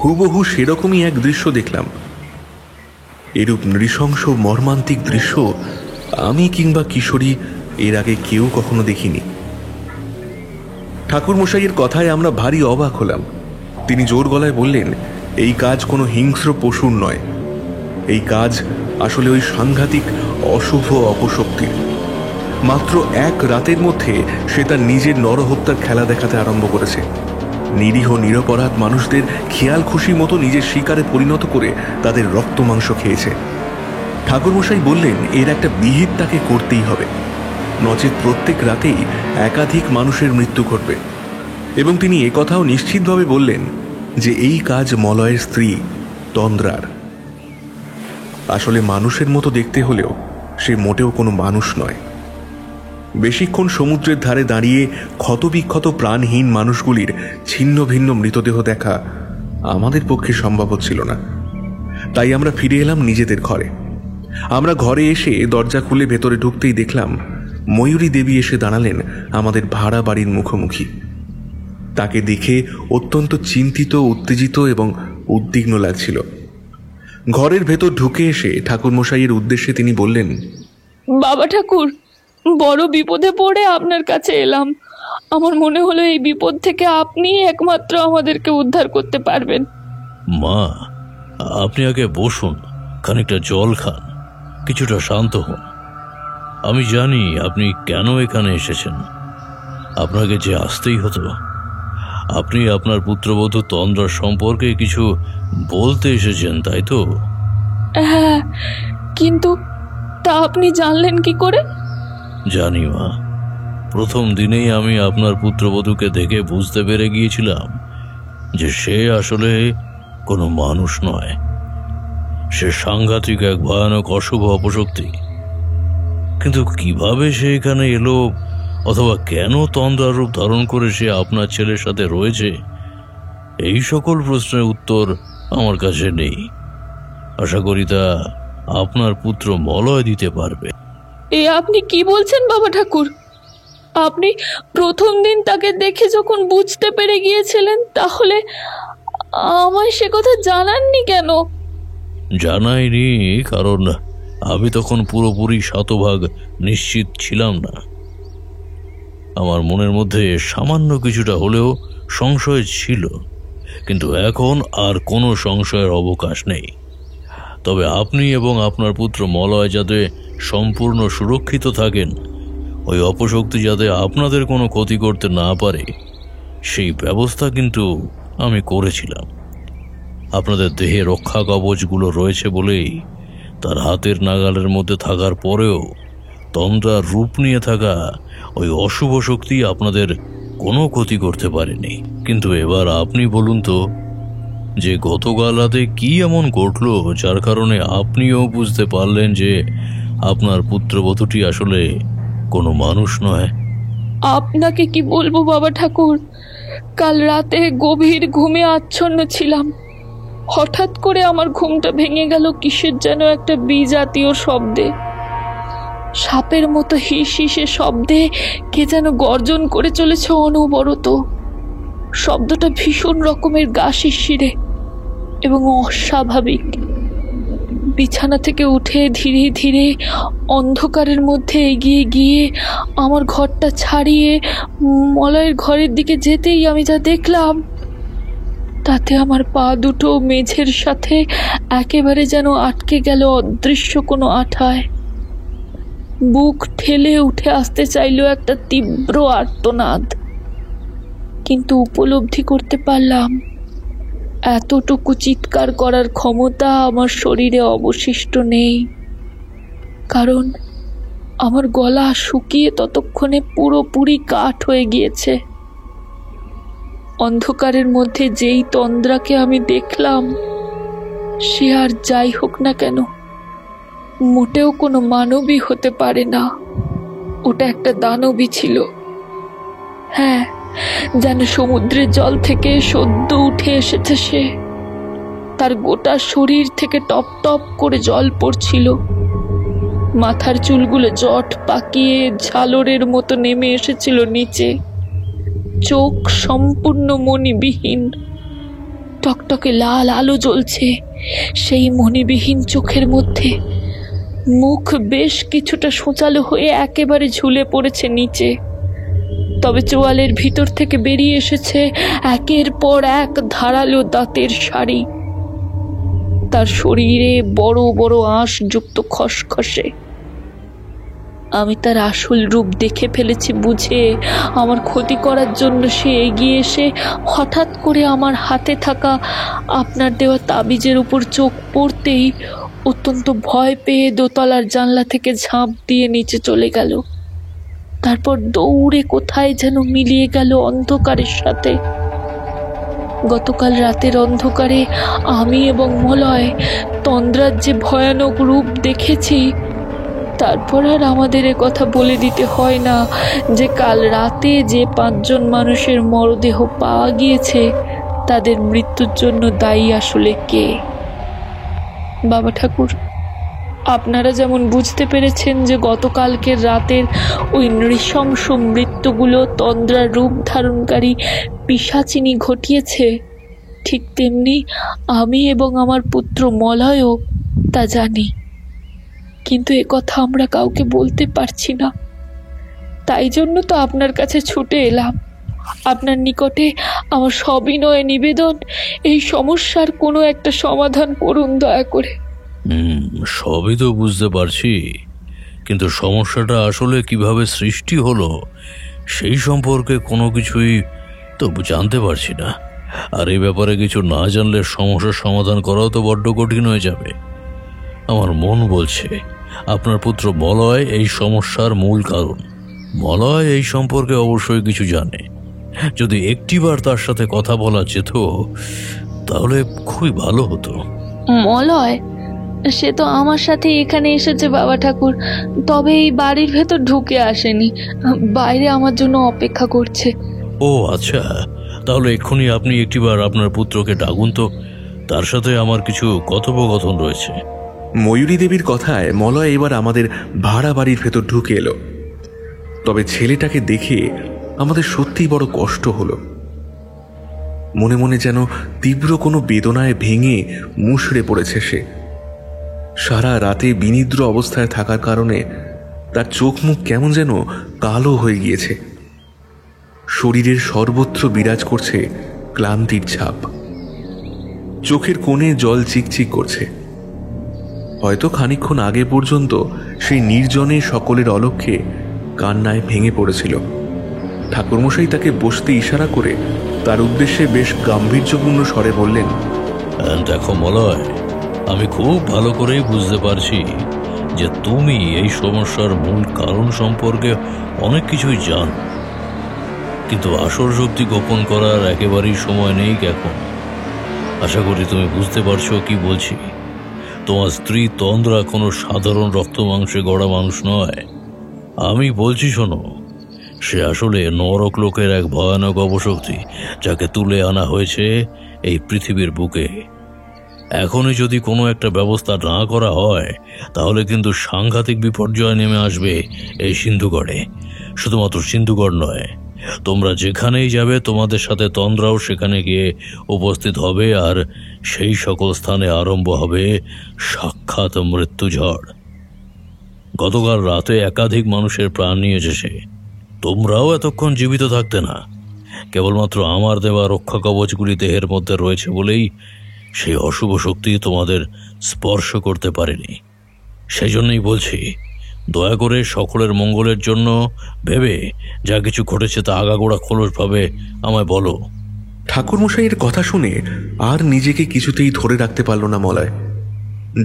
হুবহু সেরকমই এক দৃশ্য দেখলাম। এরূপ নৃশংস মর্মান্তিক দৃশ্য আমি কিংবা কিশোরী এর আগে কেউ কখনো দেখিনি। ঠাকুরমশাইয়ের কথায় আমরা ভারী অবাক হলাম। তিনি জোর গলায় বললেন, এই কাজ কোনো হিংস্র পশুর নয়, এই কাজ আসলে ওই সাংঘাতিক অশুভ অপশক্তির। মাত্র এক রাতের মধ্যে সে তার নিজের নরহত্যার খেলা দেখাতে আরম্ভ করেছে। নিরীহ নিরপরাধ মানুষদের খেয়াল খুশি মতো নিজের শিকারে পরিণত করে তাদের রক্ত মাংস খেয়েছে। ঠাকুরমশাই বললেন, এর একটা বিহিত তাকে করতেই হবে, নচেত প্রত্যেক রাতেই একাধিক মানুষের মৃত্যু ঘটবে। এবং তিনি একথাও নিশ্চিতভাবে বললেন যে এই কাজ মলয়ের স্ত্রী তন্দ্রার। আসলে মানুষের মতো দেখতে হলেও সে মোটেও কোনো মানুষ নয়। বেশিক্ষণ সমুদ্রের ধারে দাঁড়িয়ে ক্ষতবিক্ষত প্রাণহীন মানুষগুলির ছিন্ন ভিন্ন মৃতদেহ দেখা আমাদের পক্ষে সম্ভব হচ্ছিল না। তাই আমরা ফিরে এলাম নিজেদের ঘরে। আমরা ঘরে এসে দরজা খুলে ভেতরে ঢুকতেই দেখলাম ময়ূরী দেবী এসে দাঁড়ালেন আমাদের ভাড়া বাড়ির মুখোমুখি। তাকে দেখে অত্যন্ত চিন্তিত, উত্তেজিত এবং উদ্বিগ্ন লাগছিল। ঘরের ভেতর ঢুকে এসে ঠাকুরমশাইয়ের উদ্দেশ্যে তিনি বললেন, বাবা ঠাকুর, বড় বিপদে পড়ে আপনার কাছে এলাম। আমার মনে হলো এই বিপদ থেকে আপনিই একমাত্র আমাদেরকে উদ্ধার করতে পারবেন। মা, আপনি আগে বসুন, খানিকটা জল খান, কিছুটা শান্ত হন। আমি জানি আপনি কেন এখানে এসেছেন। আপনাকে যে আসতেই হতো। আপনি আপনার পুত্রবধূ তন্দ্রার সম্পর্কে কিছু বলতে এসেছেন, তাই তো? হ্যাঁ, কিন্তু তা আপনি জানলেন কি করে? জানি মা, প্রথম দিনেই আমি আপনার পুত্রবধূকে দেখে বুঝতে পেরে গিয়েছিলাম যে সে আসলে কোনো মানুষ নয়। সে সাংঘাতিক এক ভয়ানক অশুভ অপশক্তি। কিন্তু কিভাবে সে এখানে এলো, অথবা কেন তন্দ্রার রূপ ধারণ করে সে আপনার ছেলের সাথে রয়েছে, এই সকল প্রশ্নের উত্তর আমার কাছে নেই। আশা করি তা আপনার পুত্র মলয় দিতে পারবে। এ আপনি কি বলছেন বাবা ঠাকুর? আপনি প্রথম দিন তাকে দেখে যখন বুঝতে পেরে গিয়েছিলেন, তাহলে আমায় সে কথা জানাননি কেন? জানাইনি কারণ আমি তখন পুরোপুরি শতভাগ নিশ্চিত ছিলাম না। আমার মনের মধ্যে সামান্য কিছুটা হলেও সংশয় ছিল, কিন্তু এখন আর কোনো সংশয়ের অবকাশ নেই। তবে আপনি এবং আপনার পুত্র মলয় যাতে সম্পূর্ণ সুরক্ষিত থাকেন, ওই অপশক্তি যাতে আপনাদের কোনো ক্ষতি করতে না পারে, সেই ব্যবস্থা কিন্তু আমি করেছিলাম। আপনাদের দেহে রক্ষা কবচগুলো রয়েছে বলেই তার হাতের নাগালের মধ্যে থাকার পরেও তন্দ্রার রূপ নিয়ে থাকা ওই অশুভ শক্তি আপনাদের কোনো ক্ষতি করতে পারেনি। কিন্তু এবার আপনি বলুন তো, যে গতকাল রাতে কি এমন ঘটলো যার কারণে আপনিও বুঝতে পারলেন যে আপনার পুত্রবধূটি আসলে কোনো মানুষ নয়? আপনাকে কি বলবো বাবা ঠাকুর, কাল রাতে গভীর ঘুমে আচ্ছন্ন ছিলাম। হঠাৎ করে আমার ঘুমটা ভেঙে গেল কিসের যেন একটা বিজাতীয় শব্দে। সাপের মতো হিস হিসে শব্দে কে যেন গর্জন করে চলেছে অনবরত। শব্দটা ভীষণ রকমের গা শিরশিরে এবং অস্বাভাবিক। বিছানা থেকে উঠে ধীরে ধীরে অন্ধকারের মধ্যে এগিয়ে গিয়ে আমার ঘরটা ছাড়িয়ে মলয়ের ঘরের দিকে যেতেই আমি যা দেখলাম, তাতে আমার পা দুটো মেঝের সাথে একেবারে যেন আটকে গেল অদৃশ্য কোনো আঠায়। বুক ঠেলে উঠে আসতে চাইল একটা তীব্র আর্তনাদ, কিন্তু উপলব্ধি করতে পারলাম এতটুকু চিৎকার করার ক্ষমতা আমার শরীরে অবশিষ্ট নেই, কারণ আমার গলা শুকিয়ে ততক্ষণে পুরোপুরি কাঠ হয়ে গিয়েছে। অন্ধকারের মধ্যে যেই তন্দ্রাকে আমি দেখলাম, সে আর যাই হোক না কেন মোটেও কোনো মানবী হতে পারে না। ওটা একটা দানবী ছিল। হ্যাঁ, যেন সমুদ্রের জল থেকে সদ্য উঠে এসেছে সে। তার গোটা শরীর থেকে টপ টপ করে জল পড়ছিল। মাথার চুলগুলো জট পাকিয়ে ঝালরের মতো নেমে এসেছিল নিচে। চোখ সম্পূর্ণ মণিবিহীন, টকটকে লাল আলো জ্বলছে সেই মণিবিহীন চোখের মধ্যে। মুখ বেশ কিছুটা সোঁচালো হয়ে একেবারে ঝুলে পড়েছে নিচে, তবে চোয়ালের ভিতর থেকে বেরিয়ে এসেছে একের পর এক ধারালো দাঁতের সারি। তার শরীরে বড় বড় আঁশযুক্ত খসখসে। আমি তার আসল রূপ দেখে ফেলেছি বুঝে আমার ক্ষতি করার জন্য সে এগিয়ে এসে হঠাৎ করে আমার হাতে থাকা আপনার দেওয়া তাবিজের উপর চোখ পড়তেই অত্যন্ত ভয় পেয়ে দোতলার জানলা থেকে ঝাঁপ দিয়ে নিচে চলে গেল। তারপর দৌড়ে কোথায় যেন মিলিয়ে গেল অন্ধকারের সাথে। গতকাল রাতের অন্ধকারে আমি এবং মলয় তন্দ্রার যে ভয়ানক রূপ দেখেছি, তারপর আর আমাদের কথা বলে দিতে হয় না যে কাল রাতে যে 5 জন মানুষের মরদেহ পাওয়া গিয়েছে তাদের মৃত্যুর জন্য দায়ী আসলে কে। বাবা ঠাকুর, আপনারা যেমন বুঝতে পেরেছেন যে গতকালকের রাতের ওই নৃশংস মৃত্যুগুলো তন্দ্রার রূপ ধারণকারী পিশাচিনী ঘটিয়েছে, ঠিক তেমনি আমি এবং আমার পুত্র মলয়ও তা জানি। কিন্তু কথা আমরা কাউকে বলতে পারছি না। তাই জন্য তো আপনার কাছে ছুটে এলাম। আপনার নিকটে আমার সবিনয় নিবেদন, এই সমস্যার কোনো একটা সমাধান করুন দয়া করে। সবই তো বুঝতে পারছি, কিন্তু সমস্যাটা আসলে কিভাবে সৃষ্টি হলো সেই সম্পর্কে কোনো কিছুই তো জানতে পারছি না। আর এই ব্যাপারে কিছু না জানলে সমস্যার সমাধান করাও তো বড্ড কঠিন হয়ে যাবে। আমার মন বলছে আপনার পুত্র মলয় এই সমস্যার মূল কারণ। মলয় এই সম্পর্কে অবশ্যই কিছু জানে। যদি একটিবার তার সাথে কথা বলা যেত তাহলে খুবই ভালো হতো। মলয়? সে তো আমার সাথে এখানে এসেছে বাবা ঠাকুর, তবে এই বাড়ির ভেতর ঢুকে আসেনি, বাইরে আমার জন্য অপেক্ষা করছে। ও আচ্ছা, তাহলে এক্ষুনি আপনি একটিবার আপনার পুত্রকে ডাকুন তো, তার সাথে আমার কিছু কথোপকথন রয়েছে। ময়ূরী দেবীর কথায় মলয় এবার আমাদের ভাড়া বাড়ির ভেতর ঢুকে এলো। তবে ছেলেটাকে দেখে আমাদের সত্যিই বড় কষ্ট হলো। মনে মনে যেন তীব্র কোনো বেদনায় ভেঙে মুষড়ে পড়েছে সে। সারা রাতে বিনিদ্র অবস্থায় থাকার কারণে তার চোখ মুখ কেমন যেন কালো হয়ে গিয়েছে। শরীরের সর্বত্র বিরাজ করছে ক্লান্তির ছাপ। চোখের কোণে জল চিকচিক করছে। হয়তো খানিকক্ষণ আগে পর্যন্ত সেই নির্জনে সকলের অলক্ষ্যে কান্নায় ভেঙে পড়েছিল। ঠাকুরমশাই তাকে বসতে ইশারা করে তার উদ্দেশ্যে বেশ গাম্ভীর্যপূর্ণ স্বরে বললেন, দেখো মলয়, আমি খুব ভালো করেই বুঝতে পারছি যে তুমি এই সমস্যার মূল কারণ সম্পর্কে অনেক কিছুই জানো, কিন্তু আসল শক্তি গোপন করার একেবারেই সময় নেই এখন। আশা করি তুমি বুঝতে পারছো কি বলছি। তোমার স্ত্রী তন্দ্রা কোনো সাধারণ রক্ত মাংসে গড়া মানুষ নয়। আমি বলছি শোনো, সে আসলে নরক লোকের এক ভয়ানক অপশক্তি, যাকে তুলে আনা হয়েছে এই পৃথিবীর বুকে। এখনই যদি কোনো একটা ব্যবস্থা না করা হয় তাহলে কিন্তু সাংঘাতিক বিপর্যয় নেমে আসবে এই সিন্ধুগড়ে। শুধুমাত্র সিন্ধুগড় নয়, তোমরা যেখানেই যাবে তোমাদের সাথে তন্দ্রাও সেখানে গিয়ে উপস্থিত হবে, আর সেই সকল স্থানে আরম্ভ হবে সাক্ষাৎ মৃত্যুঝড়। গতকাল রাতে একাধিক মানুষের প্রাণ নিয়েছে সে। তোমরাও এতক্ষণ জীবিত থাকতে না, কেবলমাত্র আমার দেওয়া রক্ষা কবচগুলি দেহের মধ্যে রয়েছে বলেই সেই অশুভ শক্তি তোমাদের স্পর্শ করতে পারেনি। সেই জন্যই বলছি, দয়া করে সকলের মঙ্গলের জন্য ভেবে যা কিছু ঘটেছে তা আগাগোড়া খোলসভাবে আমায় বলো। ঠাকুরমশাইয়ের কথা শুনে আর নিজেকে কিছুতেই ধরে রাখতে পারল না মলয়।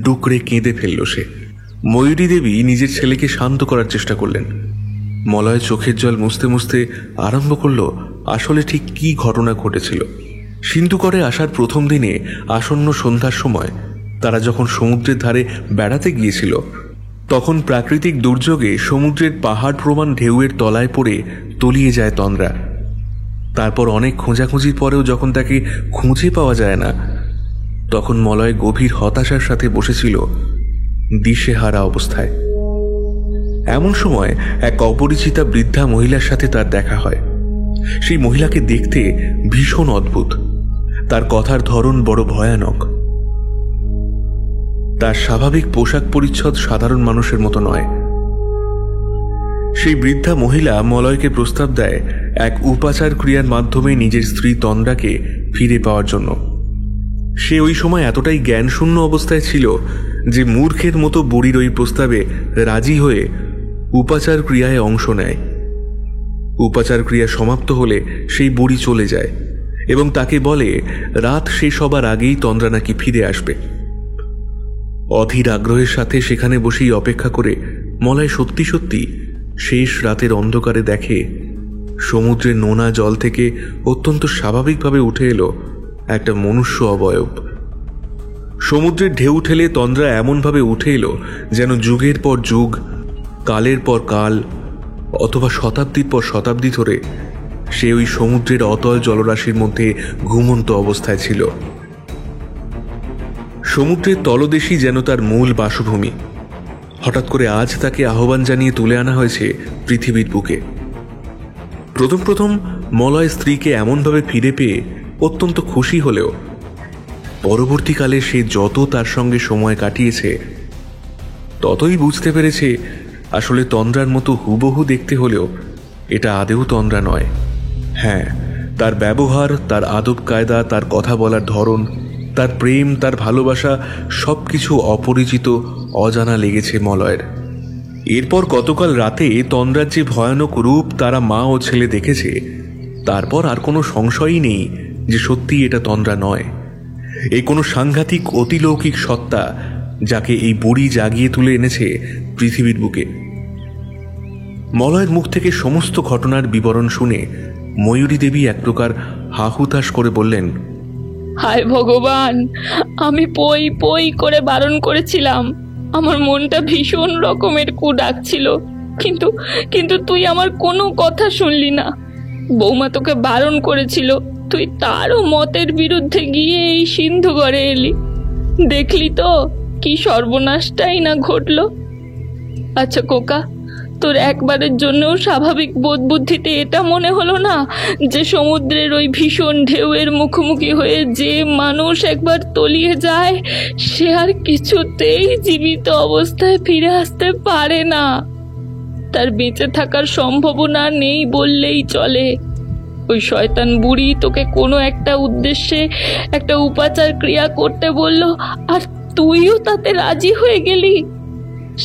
ডুকরে কেঁদে ফেলল সে। ময়ূরী দেবী নিজের ছেলেকে শান্ত করার চেষ্টা করলেন। মলয় চোখের জল মুছতে মুছতে আরম্ভ করল আসলে ঠিক কি ঘটনা ঘটেছিল। সিন্ধুগড়ে আসার প্রথম দিনে আসন্ন সন্ধ্যার সময় তারা যখন সমুদ্রের ধারে বেড়াতে গিয়েছিল, তখন প্রাকৃতিক দুর্যোগে সমুদ্রের পাহাড় প্রমাণ ঢেউয়ের তলায় পড়ে তলিয়ে যায় তন্দ্রা। তারপর অনেক খোঁজাখুঁজির পরেও যখন তাকে খুঁজে পাওয়া যায় না, তখন মলয় গভীর হতাশার সাথে বসেছিল দিশেহারা অবস্থায়। এমন সময় এক অপরিচিতা বৃদ্ধা মহিলার সাথে তার দেখা হয়। সেই মহিলাকে দেখতে ভীষণ অদ্ভুত, তার কথার ধরন বড় ভয়ানক। তার স্বাভাবিক পোশাক পরিচ্ছদ সাধারণ মানুষের মতো নয়। সেই বৃদ্ধা মহিলা মলয়কে প্রস্তাব দেয় এক উপাচার ক্রিয়ার মাধ্যমে নিজের স্ত্রী তন্দ্রাকে ফিরে পাওয়ার জন্য। সে ওই সময় এতটাই জ্ঞানশূন্য অবস্থায় ছিল যে মূর্খের মতো বুড়ির ওই প্রস্তাবে রাজি হয়ে উপাচার ক্রিয়ায় অংশ নেয়। উপাচার ক্রিয়া সমাপ্ত হলে সেই বুড়ি চলে যায় এবং তাকে বলে রাত শেষ হবার আগেই তন্দ্রা নাকি ফিরে আসবে। অধীর আগ্রহের সাথে সেখানে বসেই অপেক্ষা করে মলয় সত্যি সত্যি শেষ রাতের অন্ধকারে দেখে সমুদ্রের নোনা জল থেকে অত্যন্ত স্বাভাবিকভাবে উঠে এলো একটা মনুষ্য অবয়ব। সমুদ্রের ঢেউ ঠেলে তন্দ্রা এমনভাবে উঠে এলো যেন যুগের পর যুগ, কালের পর কাল অথবা শতাব্দীর পর শতাব্দী ধরে সে ওই সমুদ্রের অতল জলরাশির মধ্যে ঘুমন্ত অবস্থায় ছিল। সমুদ্রের তলদেশই যেন তার মূল বাসভূমি। হঠাৎ করে আজ তাকে আহ্বান জানিয়ে তুলে আনা হয়েছে পৃথিবীর বুকে। প্রথম প্রথম মলয় স্ত্রীকে এমনভাবে ফিরে পেয়ে অত্যন্ত খুশি হলেও পরবর্তীকালে সে যত তার সঙ্গে সময় কাটিয়েছে ততই বুঝতে পেরেছে আসলে তন্দ্রার মতো হুবহু দেখতে হলেও এটা আদেও তন্দ্রা নয়। হ্যাঁ, তার ব্যবহার, তার আদব কায়দা, তার কথা বলার ধরন, তার প্রেম, তার ভালোবাসা সবকিছু অপরিচিত, অজানা লেগেছে মলয়ের। এরপর গতকাল রাতে তন্দ্রার যে ভয়ানক রূপ তারা মা ও ছেলে দেখেছে, তারপর আর কোনো সংশয়ই নেই যে সত্যি এটা তন্দ্রা নয়। এই কোনো সাংঘাতিক অতিলৌকিক সত্তা যাকে এই বুড়ি জাগিয়ে তুলে এনেছে পৃথিবীর বুকে। মলয়ের মুখ থেকে সমস্ত ঘটনার বিবরণ শুনে ময়ূরী দেবী এক প্রকার হাহুতাশ করে বললেন, হায় ভগবান, আমি পই পই করে বারণ করেছিলাম। আমার মনটা ভীষণ রকমের কু ডাকছিল, কিন্তু কিন্তু তুই আমার কোনো কথা শুনলি না। বৌমা তোকে বারণ করেছিল, তুই তারও মতের বিরুদ্ধে গিয়ে এই সিন্ধুঘরে এলি। দেখলি তো কি সর্বনাশটাই না ঘটলো। আচ্ছা খোকা, তোর একবারের জন্যও স্বাভাবিক বোধ বুদ্ধিতে এটা মনে হলো না যে সমুদ্রের ওই ভীষণ ঢেউয়ের মুখোমুখি হয়ে যে মানুষ একবার তলিয়ে যায় সে আর কিছুতেই জীবিত অবস্থায় ফিরে আসতে পারে না? তার বেঁচে থাকার সম্ভাবনা নেই বললেই চলে। ওই শয়তান বুড়ি তোকে কোনো একটা উদ্দেশ্যে একটা উপাচার ক্রিয়া করতে বলল, আর তুইও তাতে রাজি হয়ে গেলি,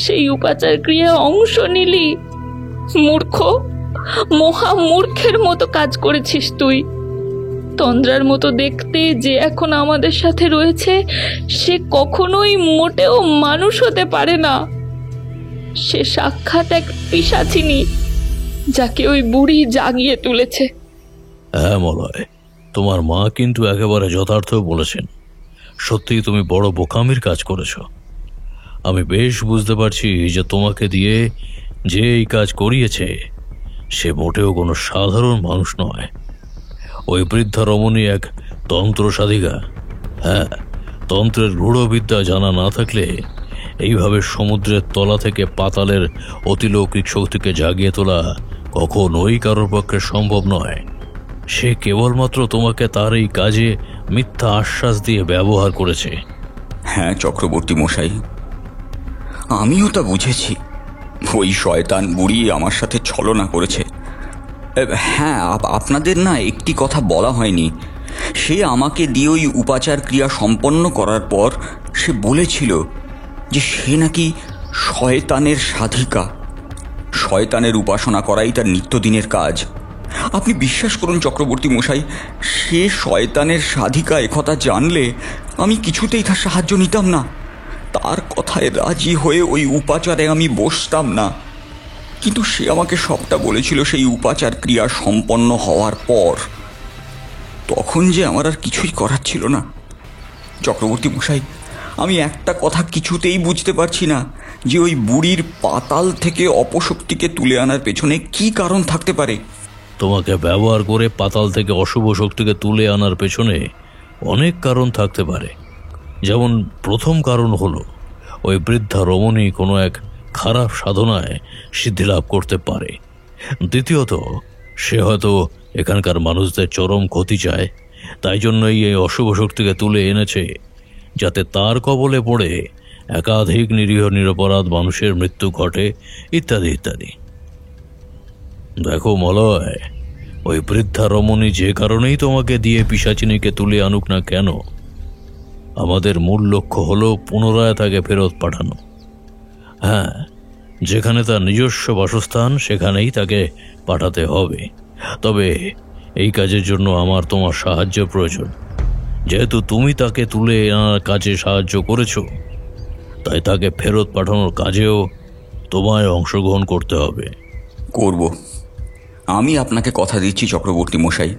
সেই উপাচার ক্রিয়া অংশ নিলি। মূর্খ, মহা মূর্খের মতো কাজ করেছিস তুই। তন্দ্রার মতো দেখতে যে এখন আমাদের সাথে রয়েছে সে কখনোই মোটেও মানুষ হতে পারে না। সে সাক্ষাৎ এক পিশাচিনী যাকে ওই বুড়ি জাগিয়ে তুলেছে। হ্যাঁ মলয়, তোমার মা কিন্তু একেবারে যথার্থ বলেছেন। সত্যিই তুমি বড় বোকামির কাজ করেছ। আমি বেশ বুঝতে পারছি যে তোমাকে দিয়ে যে এই কাজ করিয়েছে সে মোটেও কোনো সাধারণ মানুষ নয়। ওই বৃদ্ধা রমণী এক তন্ত্র সাধিকা। হ্যাঁ, তন্ত্রের গূঢ়বিদ্যা জানা না থাকলে এইভাবে সমুদ্রের তলা থেকে পাতালের অতিলৌকিক শক্তিকে জাগিয়ে তোলা কখনোই কারোর পক্ষে সম্ভব নয়। সে কেবলমাত্র তোমাকে তার এই কাজে মিথ্যা আশ্বাস দিয়ে ব্যবহার করেছে। হ্যাঁ চক্রবর্তী মশাই, আমিও তা বুঝেছি। ওই শয়তান বুড়ি আমার সাথে ছলনা করেছে। হ্যাঁ, আপনাদের না একটি কথা বলা হয়নি। সে আমাকে দিয়ে ওই উপাচার ক্রিয়া সম্পন্ন করার পর সে বলেছিল যে সে নাকি শয়তানের সাধিকা। শয়তানের উপাসনা করাই তার নিত্যদিনের কাজ। আপনি বিশ্বাস করুন চক্রবর্তী মশাই, সে শয়তানের সাধিকা একথা জানলে আমি কিছুতেই তার সাহায্য নিতাম না। তার কথায় রাজি হয়ে ওই উপাচারে আমি বসতাম না। কিন্তু সে আমাকে সবটা বলেছিল সেই উপাচার ক্রিয়া সম্পন্ন হওয়ার পর। তখন যে আমার আর কিছুই করার ছিল না। চক্রবর্তী মশাই, আমি একটা কথা কিছুতেই বুঝতে পারছি না যে ওই বুড়ির পাতাল থেকে অপশক্তিকে তুলে আনার পেছনে কি কারণ থাকতে পারে। তোমাকে ব্যবহার করে পাতাল থেকে অশুভ শক্তিকে তুলে আনার পেছনে অনেক কারণ থাকতে পারে। যেমন প্রথম কারণ হলো ওই বৃদ্ধা রমণী কোনো এক খারাপ সাধনায় সিদ্ধিলাভ করতে পারে। দ্বিতীয়ত, সে হয়তো এখানকার মানুষদের চরম ক্ষতি চায়, তাই জন্যই এই অশুভ শক্তিকে তুলে এনেছে, যাতে তার কবলে পড়ে একাধিক নিরীহ নিরপরাধ মানুষের মৃত্যু ঘটে, ইত্যাদি ইত্যাদি। দেখো মলয়, ওই বৃদ্ধা রমণী যে কারণেই তোমাকে দিয়ে পিশাচিনীকে তুলে আনুক না কেন, আমাদের মূল লক্ষ্য হলো পুনরায় তাকে ফেরত পাঠানো। হ্যাঁ, যেখানে তার নিজস্ব বাসস্থান সেখানেই তাকে পাঠাতে হবে। তবে এই কাজের জন্য আমার তোমার সাহায্য প্রয়োজন। যেহেতু তুমি তাকে তুলে আনার কাজে সাহায্য করেছো, তাই তাকে ফেরত পাঠানোর কাজেও তোমায় অংশগ্রহণ করতে হবে। করব। আমি আপনাকে কথা দিচ্ছি চক্রবর্তী মশাই,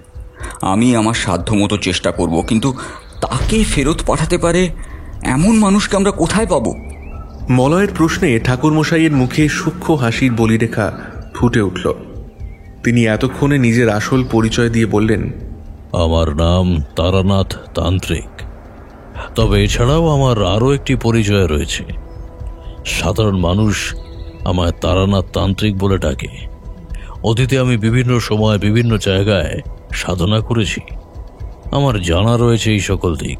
আমি আমার সাধ্যমতো চেষ্টা করব, কিন্তু তাকে ফেরত পাঠাতে পারে এমন মানুষকে আমরা কোথায় পাব? মলয়ের প্রশ্নে ঠাকুরমশাইয়ের মুখে সূক্ষ্ম হাসির বলিরেখা ফুটে উঠল। তিনি এতক্ষণে নিজের আসল পরিচয় দিয়ে বললেন, আমার নাম তারানাথ তান্ত্রিক। তবে এছাড়াও আমার আরও একটি পরিচয় রয়েছে। সাধারণ মানুষ আমায় তারানাথ তান্ত্রিক বলে ডাকে। অতীতে আমি বিভিন্ন সময় বিভিন্ন জায়গায় সাধনা করেছি, আমার জানা রয়েছে এই সকল দিক।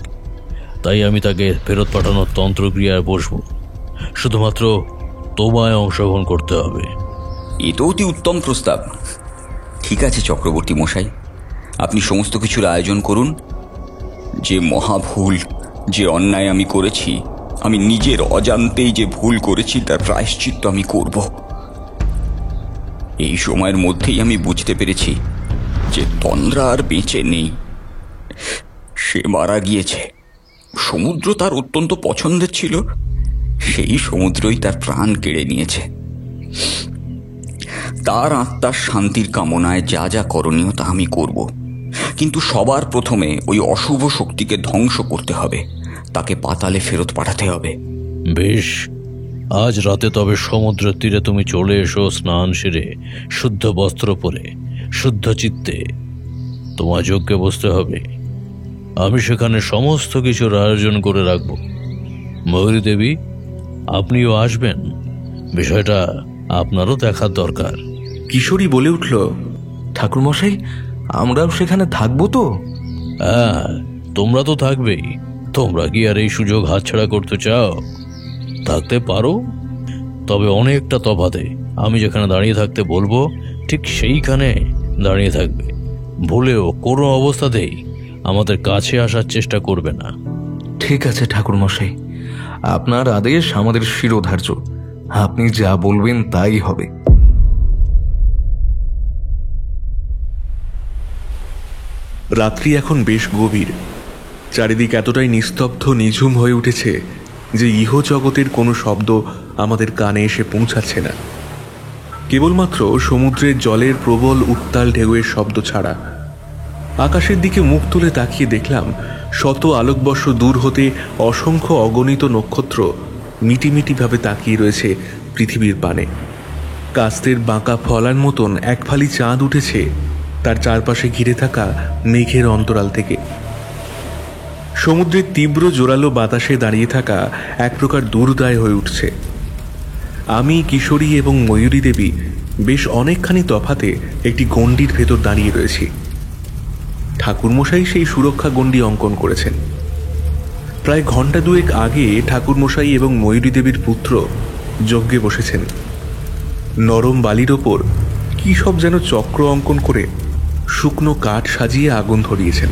তাই আমি তাকে ফেরত পাঠানোর তন্ত্রক্রিয়ায় বসব। শুধুমাত্র তোমায় অংশগ্রহণ করতে হবে। এ তো অতি উত্তম প্রস্তাব। ঠিক আছে চক্রবর্তী মশাই, আপনি সমস্ত কিছুর আয়োজন করুন। যে মহাভুল, যে অন্যায় আমি করেছি, আমি নিজের অজান্তেই যে ভুল করেছি তার প্রায়শ্চিত্ত আমি করব। এই সময়ের মধ্যেই আমি বুঝতে পেরেছি যে তন্দ্রা আর বেঁচে নেই, সে মারা গিয়েছে। সমুদ্র তার অত্যন্ত পছন্দের ছিল, সেই সমুদ্রই তার প্রাণ কেড়ে নিয়েছে। তার আত্মার শান্তির কামনায় যা যা করণীয় তা আমি করব, কিন্তু সবার প্রথমে ওই অশুভ শক্তিকে ধ্বংস করতে হবে, তাকে পাতালে ফেরত পাঠাতে হবে। বেশ, আজ রাতে তবে সমুদ্রের তীরে তুমি চলে এসো, স্নান সেরে শুদ্ধ বস্ত্র পরে শুদ্ধ চিত্তে তোমার যজ্ঞে বসতে হবে। আমি সেখানে সমস্ত কিছুর আয়োজন করে রাখব। ময়ূরী দেবী, আপনিও আসবেন, বিষয়টা আপনারও দেখার দরকার। কিশোরী বলে উঠল, ঠাকুরমশাই, আমরাও সেখানে থাকবো তো? হ্যাঁ, তোমরা তো থাকবেই। তোমরা কি আর এই সুযোগ হাতছাড়া করতে চাও? থাকতে পারো, তবে অনেকটা তফাতে। আমি যেখানে দাঁড়িয়ে থাকতে বলবো ঠিক সেইখানে দাঁড়িয়ে থাকবে। ভুলেও কোনো অবস্থাতেই আমাদের কাছে আসার চেষ্টা করবে না। ঠিক আছে ঠাকুরমশাই, আপনার আদেশ আমাদের শিরোধার্য। আপনি যা বলবেন তাই হবে। রাত্রি এখন বেশ গভীর। চারিদিক এতটাই নিস্তব্ধ নিঝুম হয়ে উঠেছে যে ইহ জগতের কোনো শব্দ আমাদের কানে এসে পৌঁছাচ্ছে না। কেবলমাত্র সমুদ্রের জলের প্রবল উত্তাল ঢেউয়ের শব্দ ছাড়া। আকাশের দিকে মুখ তুলে তাকিয়ে দেখলাম শত আলোকবর্ষ দূর হতে অসংখ্য অগণিত নক্ষত্র মিটিমিটিভাবে তাকিয়ে রয়েছে পৃথিবীর পানে। কাস্তের বাঁকা ফলার মতন এক ফালি চাঁদ উঠেছে তার চারপাশে ঘিরে থাকা মেঘের অন্তরাল থেকে। সমুদ্রের তীব্র জোরালো বাতাসে দাঁড়িয়ে থাকা এক প্রকার দুর্দায় হয়ে উঠছে। আমি, কিশোরী এবং ময়ূরী দেবী বেশ অনেকখানি তফাতে একটি গণ্ডির ভেতর দাঁড়িয়ে রয়েছি। ঠাকুরমশাই সেই সুরক্ষা গণ্ডি অঙ্কন করেছেন। প্রায় ঘণ্টা দুয়েক আগে ঠাকুরমশাই এবং ময়ূরী দেবীর পুত্র যজ্ঞে বসেছেন। নরম বালির ওপর কী সব যেন চক্র অঙ্কন করে শুকনো কাঠ সাজিয়ে আগুন ধরিয়েছেন।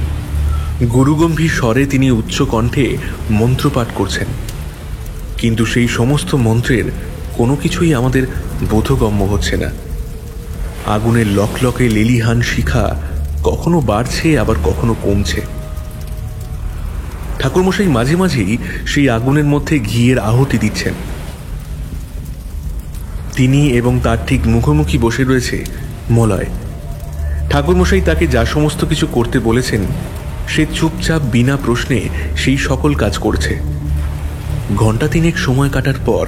গুরুগম্ভীর স্বরে তিনি উচ্চ কণ্ঠে মন্ত্রপাঠ করছেন, কিন্তু সেই সমস্ত মন্ত্রের কোনো কিছুই আমাদের বোধগম্য হচ্ছে না। আগুনের লকলকে লেলিহান শিখা কখনো বাড়ছে আবার কখনো কমছে। ঠাকুরমশাই মাঝে মাঝেই সেই আগুনের মধ্যে ঘিয়ের আহুতি দিচ্ছেন। তিনি এবং তার ঠিক মুখোমুখি বসে রয়েছে মলয়। ঠাকুরমশাই তাকে যা সমস্ত কিছু করতে বলেছেন সে চুপচাপ বিনা প্রশ্নে সেই সকল কাজ করছে। ঘণ্টা তিনেক সময় কাটার পর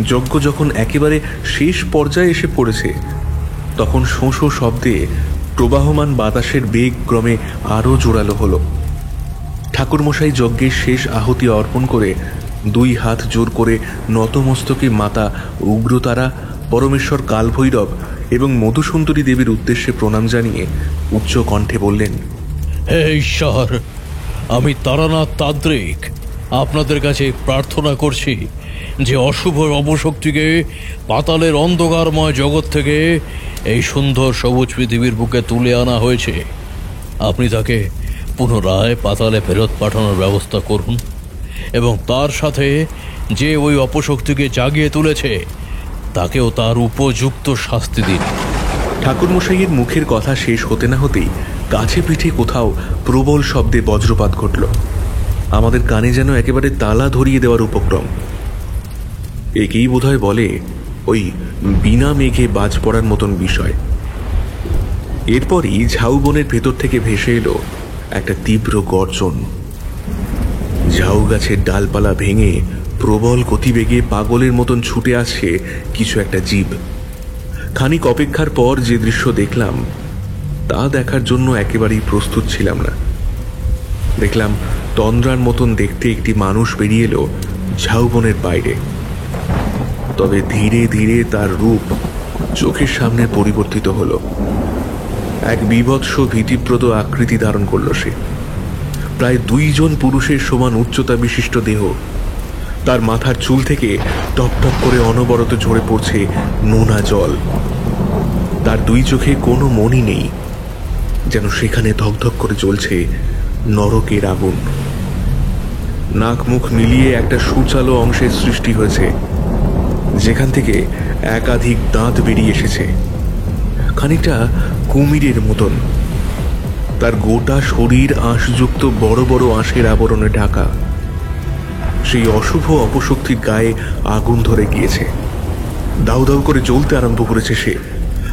যজ্ঞ যখন একেবারে শেষ পর্যায়ে এসে পড়েছে, তখন শোঁ শোঁ শব্দে প্রবাহমান বাতাসের বেগ ক্রমে আরও জোরালো হলো। ঠাকুরমশাই যজ্ঞের শেষ আহুতি অর্পণ করে 2 হাত জোর করে নতমস্তকে মাতা উগ্রতারা, পরমেশ্বর কালভৈরব এবং মধুসুন্দরী দেবীর উদ্দেশ্যে প্রণাম জানিয়ে উচ্চ কণ্ঠে বললেন, হে ঈশ্বর, আমি তারানাথ তান্ত্রিক আপনাদের কাছে প্রার্থনা করছি যে অশুভ অপশক্তিকে পাতালের অন্ধকারময় জগৎ থেকে এই সুন্দর সবুজ পৃথিবীর বুকে তুলে আনা হয়েছে, আপনি তাকে পুনরায় পাতালে ফেরত পাঠানোর ব্যবস্থা করুন এবং তার সাথে যে ওই অপশক্তিকে জাগিয়ে তুলেছে তাকেও তার উপযুক্ত শাস্তি দিন। ঠাকুরমশাইয়ের মুখের কথা শেষ হতে না হতেই কাছে পিঠে কোথাও প্রবল শব্দে বজ্রপাত ঘটল। আমাদের কানে যেন একেবারে তালা ধরিয়ে দেওয়ার উপক্রম। একেই বোধহয় বলে ওই বিনা মেঘে বাজ পড়ার মতন বিষয়। এরপরই ঝাউবনের ভেতর থেকে ভেসে এলো একটা তীব্র গর্জন। ঝাউ গাছের ডালপালা ভেঙে প্রবল গতিবেগে পাগলের মতন ছুটে আসছে কিছু একটা জীব। খানিক অপেক্ষার পর যে দৃশ্য দেখলাম তা দেখার জন্য একেবারেই প্রস্তুত ছিলাম না। দেখলাম তন্দ্রার মতন দেখতে একটি মানুষ বেরিয়ে এলো ঝাউবনের বাইরে। তবে ধীরে ধীরে তার রূপ চোখের সামনে পরিবর্তিত হলো। এক বীভৎস ভীতিপ্রদ আকৃতি ধারণ করল সে। প্রায় 2 জন পুরুষের সমান উচ্চতা বিশিষ্ট দেহ। তার মাথার চুল থেকে টপ টপ করে অনবরত ঝরে পড়ছে নোনা জল। তার 2 চোখে কোনো মনি নেই, যেন সেখানে ধকধক করে জ্বলছে নরকের আগুন। নাক মুখ মিলিয়ে একটা সুচালো অংশের সৃষ্টি হয়েছে, যেখান থেকে একাধিক দাঁত বেরিয়ে এসেছে, খানিকটা কুমিরের মতন। তার গোটা শরীর আঁশযুক্ত বড় বড় আঁশের আবরণে ঢাকা। সেই অশুভ অপশক্তির গায়ে আগুন ধরে গিয়েছে, দাউ দাউ করে জ্বলতে আরম্ভ করেছে সে।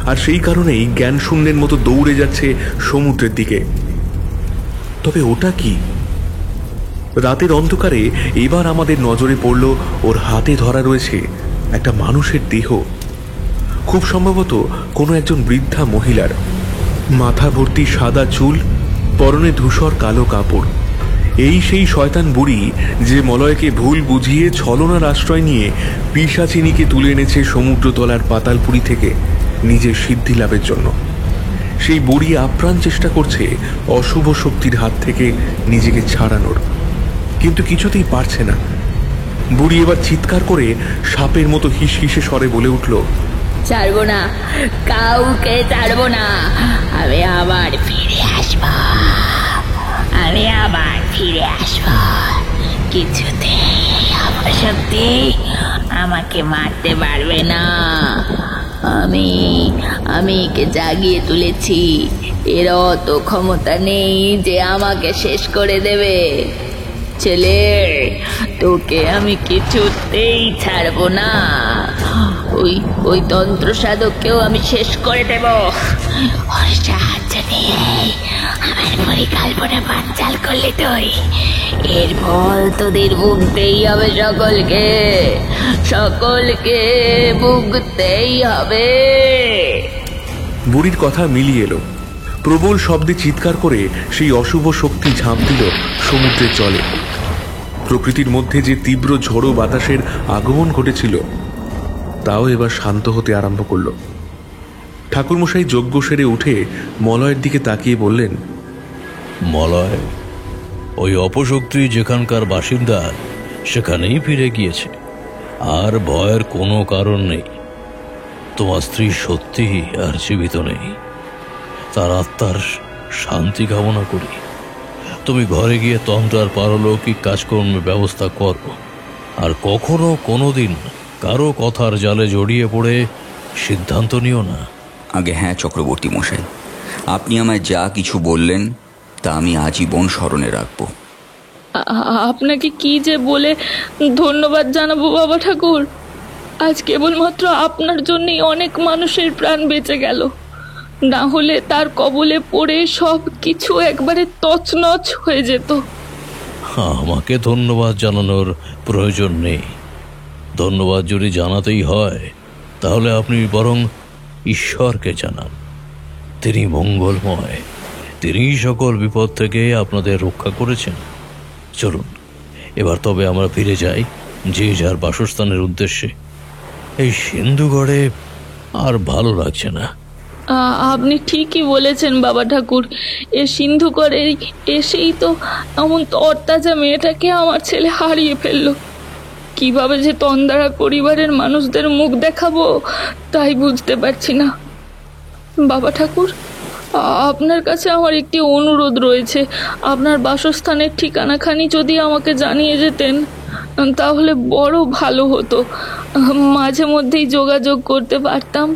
আর সেই কারণেই জ্ঞান শূন্যের মতো দৌড়ে যাচ্ছে সমুদ্রের দিকে। তবে ওটা কি? রাতের অন্ধকারে এবার আমাদের নজরে পড়ল ওর হাতে ধরা রয়েছে একটা মানুষের দেহ, খুব সম্ভবত কোনো একজন বৃদ্ধা মহিলার। মাথা ভর্তি সাদা চুল, পরনে ধূসর কালো কাপড়। এই সেই শয়তান বুড়ি যে মলয়কে ভুল বুঝিয়ে ছলনার আশ্রয় নিয়ে পিশাচিনীকে তুলে এনেছে সমুদ্রতলার পাতালপুরি থেকে নিজের সিদ্ধি লাভের জন্য। সেই বুড়ি আপ্রাণ চেষ্টা করছে অশুভ শক্তির হাত থেকে নিজেকে ছাড়ানোর, কিন্তু কিছুতেই পারছে না। বুড়ি এবার চিৎকার করে সাপের মতো হিসহিসে স্বরে বলে উঠল, ছাড়বো না, কাউকে ছাড়বো না, আমি আবার ফিরে আসবো, আমি আবার ফিরে আসবো। কিছুতেই আমার শক্তি আমাকে মারতে পারবে না। আমি একে জাগিয়ে তুলেছি, এর অত ক্ষমতা নেই যে আমাকে শেষ করে দেবে। ছেলে, তোকে আমি কিছুতেই ছাড়বো না। ওই তন্ত্র সাধককেও আমি শেষ করে দেব। ওর সাহায্য নিয়ে আমার পরিকল্পনা বানচাল করলে তুই, এর ফল তোদের ভুগতেই হবে। সকলকে ভুগতেই হবে। বুড়ির কথা মিলিয়ে এলো। প্রবল শব্দে চিৎকার করে সেই অশুভ শক্তি ঝাঁপ দিল সমুদ্রের জলে। প্রকৃতির মধ্যে যে তীব্র ঝোড়ো বাতাসের আগমন ঘটেছিল তাও এবার শান্ত হতে আরম্ভ করল। ঠাকুরমশাই যজ্ঞ সেরে উঠে মলয়ের দিকে তাকিয়ে বললেন, মলয়, ওই অপশক্তি যেখানকার বাসিন্দা সেখানেই ফিরে গিয়েছে, আর ভয়ের কোনো কারণ নেই। তোমার স্ত্রী সত্যি আর জীবিত নেই, তার আত্মার শান্তি কামনা করি। তুমি ঘরে গিয়ে তন্ত্রার পারলৌকিক কাজকর্মের ব্যবস্থা করো, আর কখনো কোনোদিন কারো কথার জালে জড়িয়ে পড়ে সিদ্ধান্ত নিও না। আগে হ্যাঁ চক্রবর্তী মশাই, আপনি আমায় যা কিছু বললেন তা আমি আজীবন স্মরণে রাখব। আপনাকে কি যে বলে ধন্যবাদ জানাবো বাবা ঠাকুর। আজ কেবলমাত্র আপনার জন্যই অনেক মানুষের প্রাণ বেঁচে গেল, না হলে তার কবলে পড়ে সব কিছু একবারে তছনছ হয়ে যেত। আমাকে ধন্যবাদ জানানোর প্রয়োজন নেই। ধন্যবাদ যদি জানাতেই হয় তাহলে আপনি বরং ঈশ্বরকে জানান। তিনি মঙ্গলময়, তিনিই সকল বিপদ থেকে আপনাদের রক্ষা করেছেন। চলুন এবার তবে আমরা ফিরে যাই যে যার বাসস্থানের উদ্দেশ্যে। এই সিন্ধুগড়ে আর ভালো লাগছে না। আপনি ঠিকই বলেছেন বাবা ঠাকুর। এ সিন্ধু করে এসেই তো এমন তরতাজা মেয়েটাকে আমার ছেলে হারিয়ে ফেললো। কিভাবে যে তন্দারা পরিবারের মানুষদের মুখ দেখাবো তাই বুঝতে পারছি না। বাবা ঠাকুর, আপনার কাছে আমার একটি অনুরোধ রয়েছে। আপনার বাসস্থানের ঠিকানাখানি যদি আমাকে জানিয়ে যেতেন তাহলে বড় ভালো হতো। মাঝে মধ্যেই যোগাযোগ করতে পারতাম,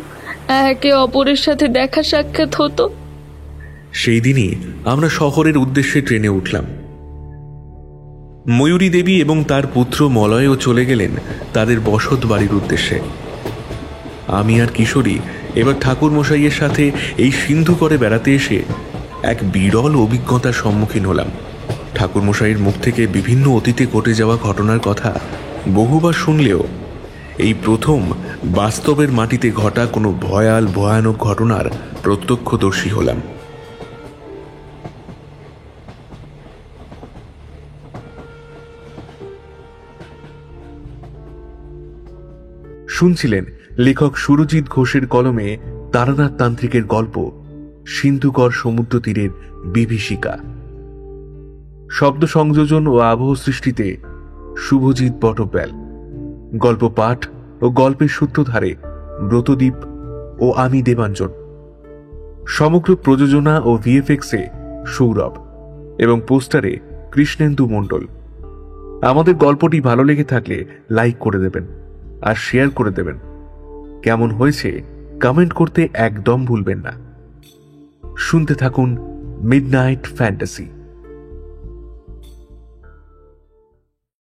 একে অপরের সাথে দেখা সাক্ষাৎ হতো। সেই দিনই আমরা শহরের উদ্দেশ্যে ট্রেনে উঠলাম। ময়ূরী দেবী এবং তার পুত্র মলয়ও চলে গেলেন তাদের বসত বাড়ির উদ্দেশ্যে। আমি আর কিশোরী এবার ঠাকুর মশাইয়ের সাথে এই সিন্ধু করে বেড়াতে এসে এক বিরল অভিজ্ঞতার সম্মুখীন হলাম। ঠাকুর মশাইয়ের মুখ থেকে বিভিন্ন অতীতে ঘটে যাওয়া ঘটনার কথা বহুবার শুনলেও এই প্রথম বাস্তবের মাটিতে ঘটা কোনো ভয়ানক ঘটনার প্রত্যক্ষদর্শী হলাম। শুনছিলেন লেখক সুরজিৎ ঘোষের কলমে তারানাথ তান্ত্রিকের গল্প সিন্ধুকর সমুদ্র তীরের বিভীষিকা। শব্দ সংযোজন ও আবহ সৃষ্টিতে শুভজিৎ বটব্যাল। গল্প পাঠ ও গল্পের সূত্রধারে ব্রতদীপ ও আমি দেবাঞ্জন। সমগ্র প্রযোজনা ও ভিএফএক্সে সৌরভ এবং পোস্টারে কৃষ্ণেন্দু মণ্ডল। আমাদের গল্পটি ভালো লেগে থাকলে লাইক করে দেবেন আর শেয়ার করে দেবেন। কেমন হয়েছে কমেন্ট করতে একদম ভুলবেন না। শুনতে থাকুন মিডনাইট ফ্যান্টাসি।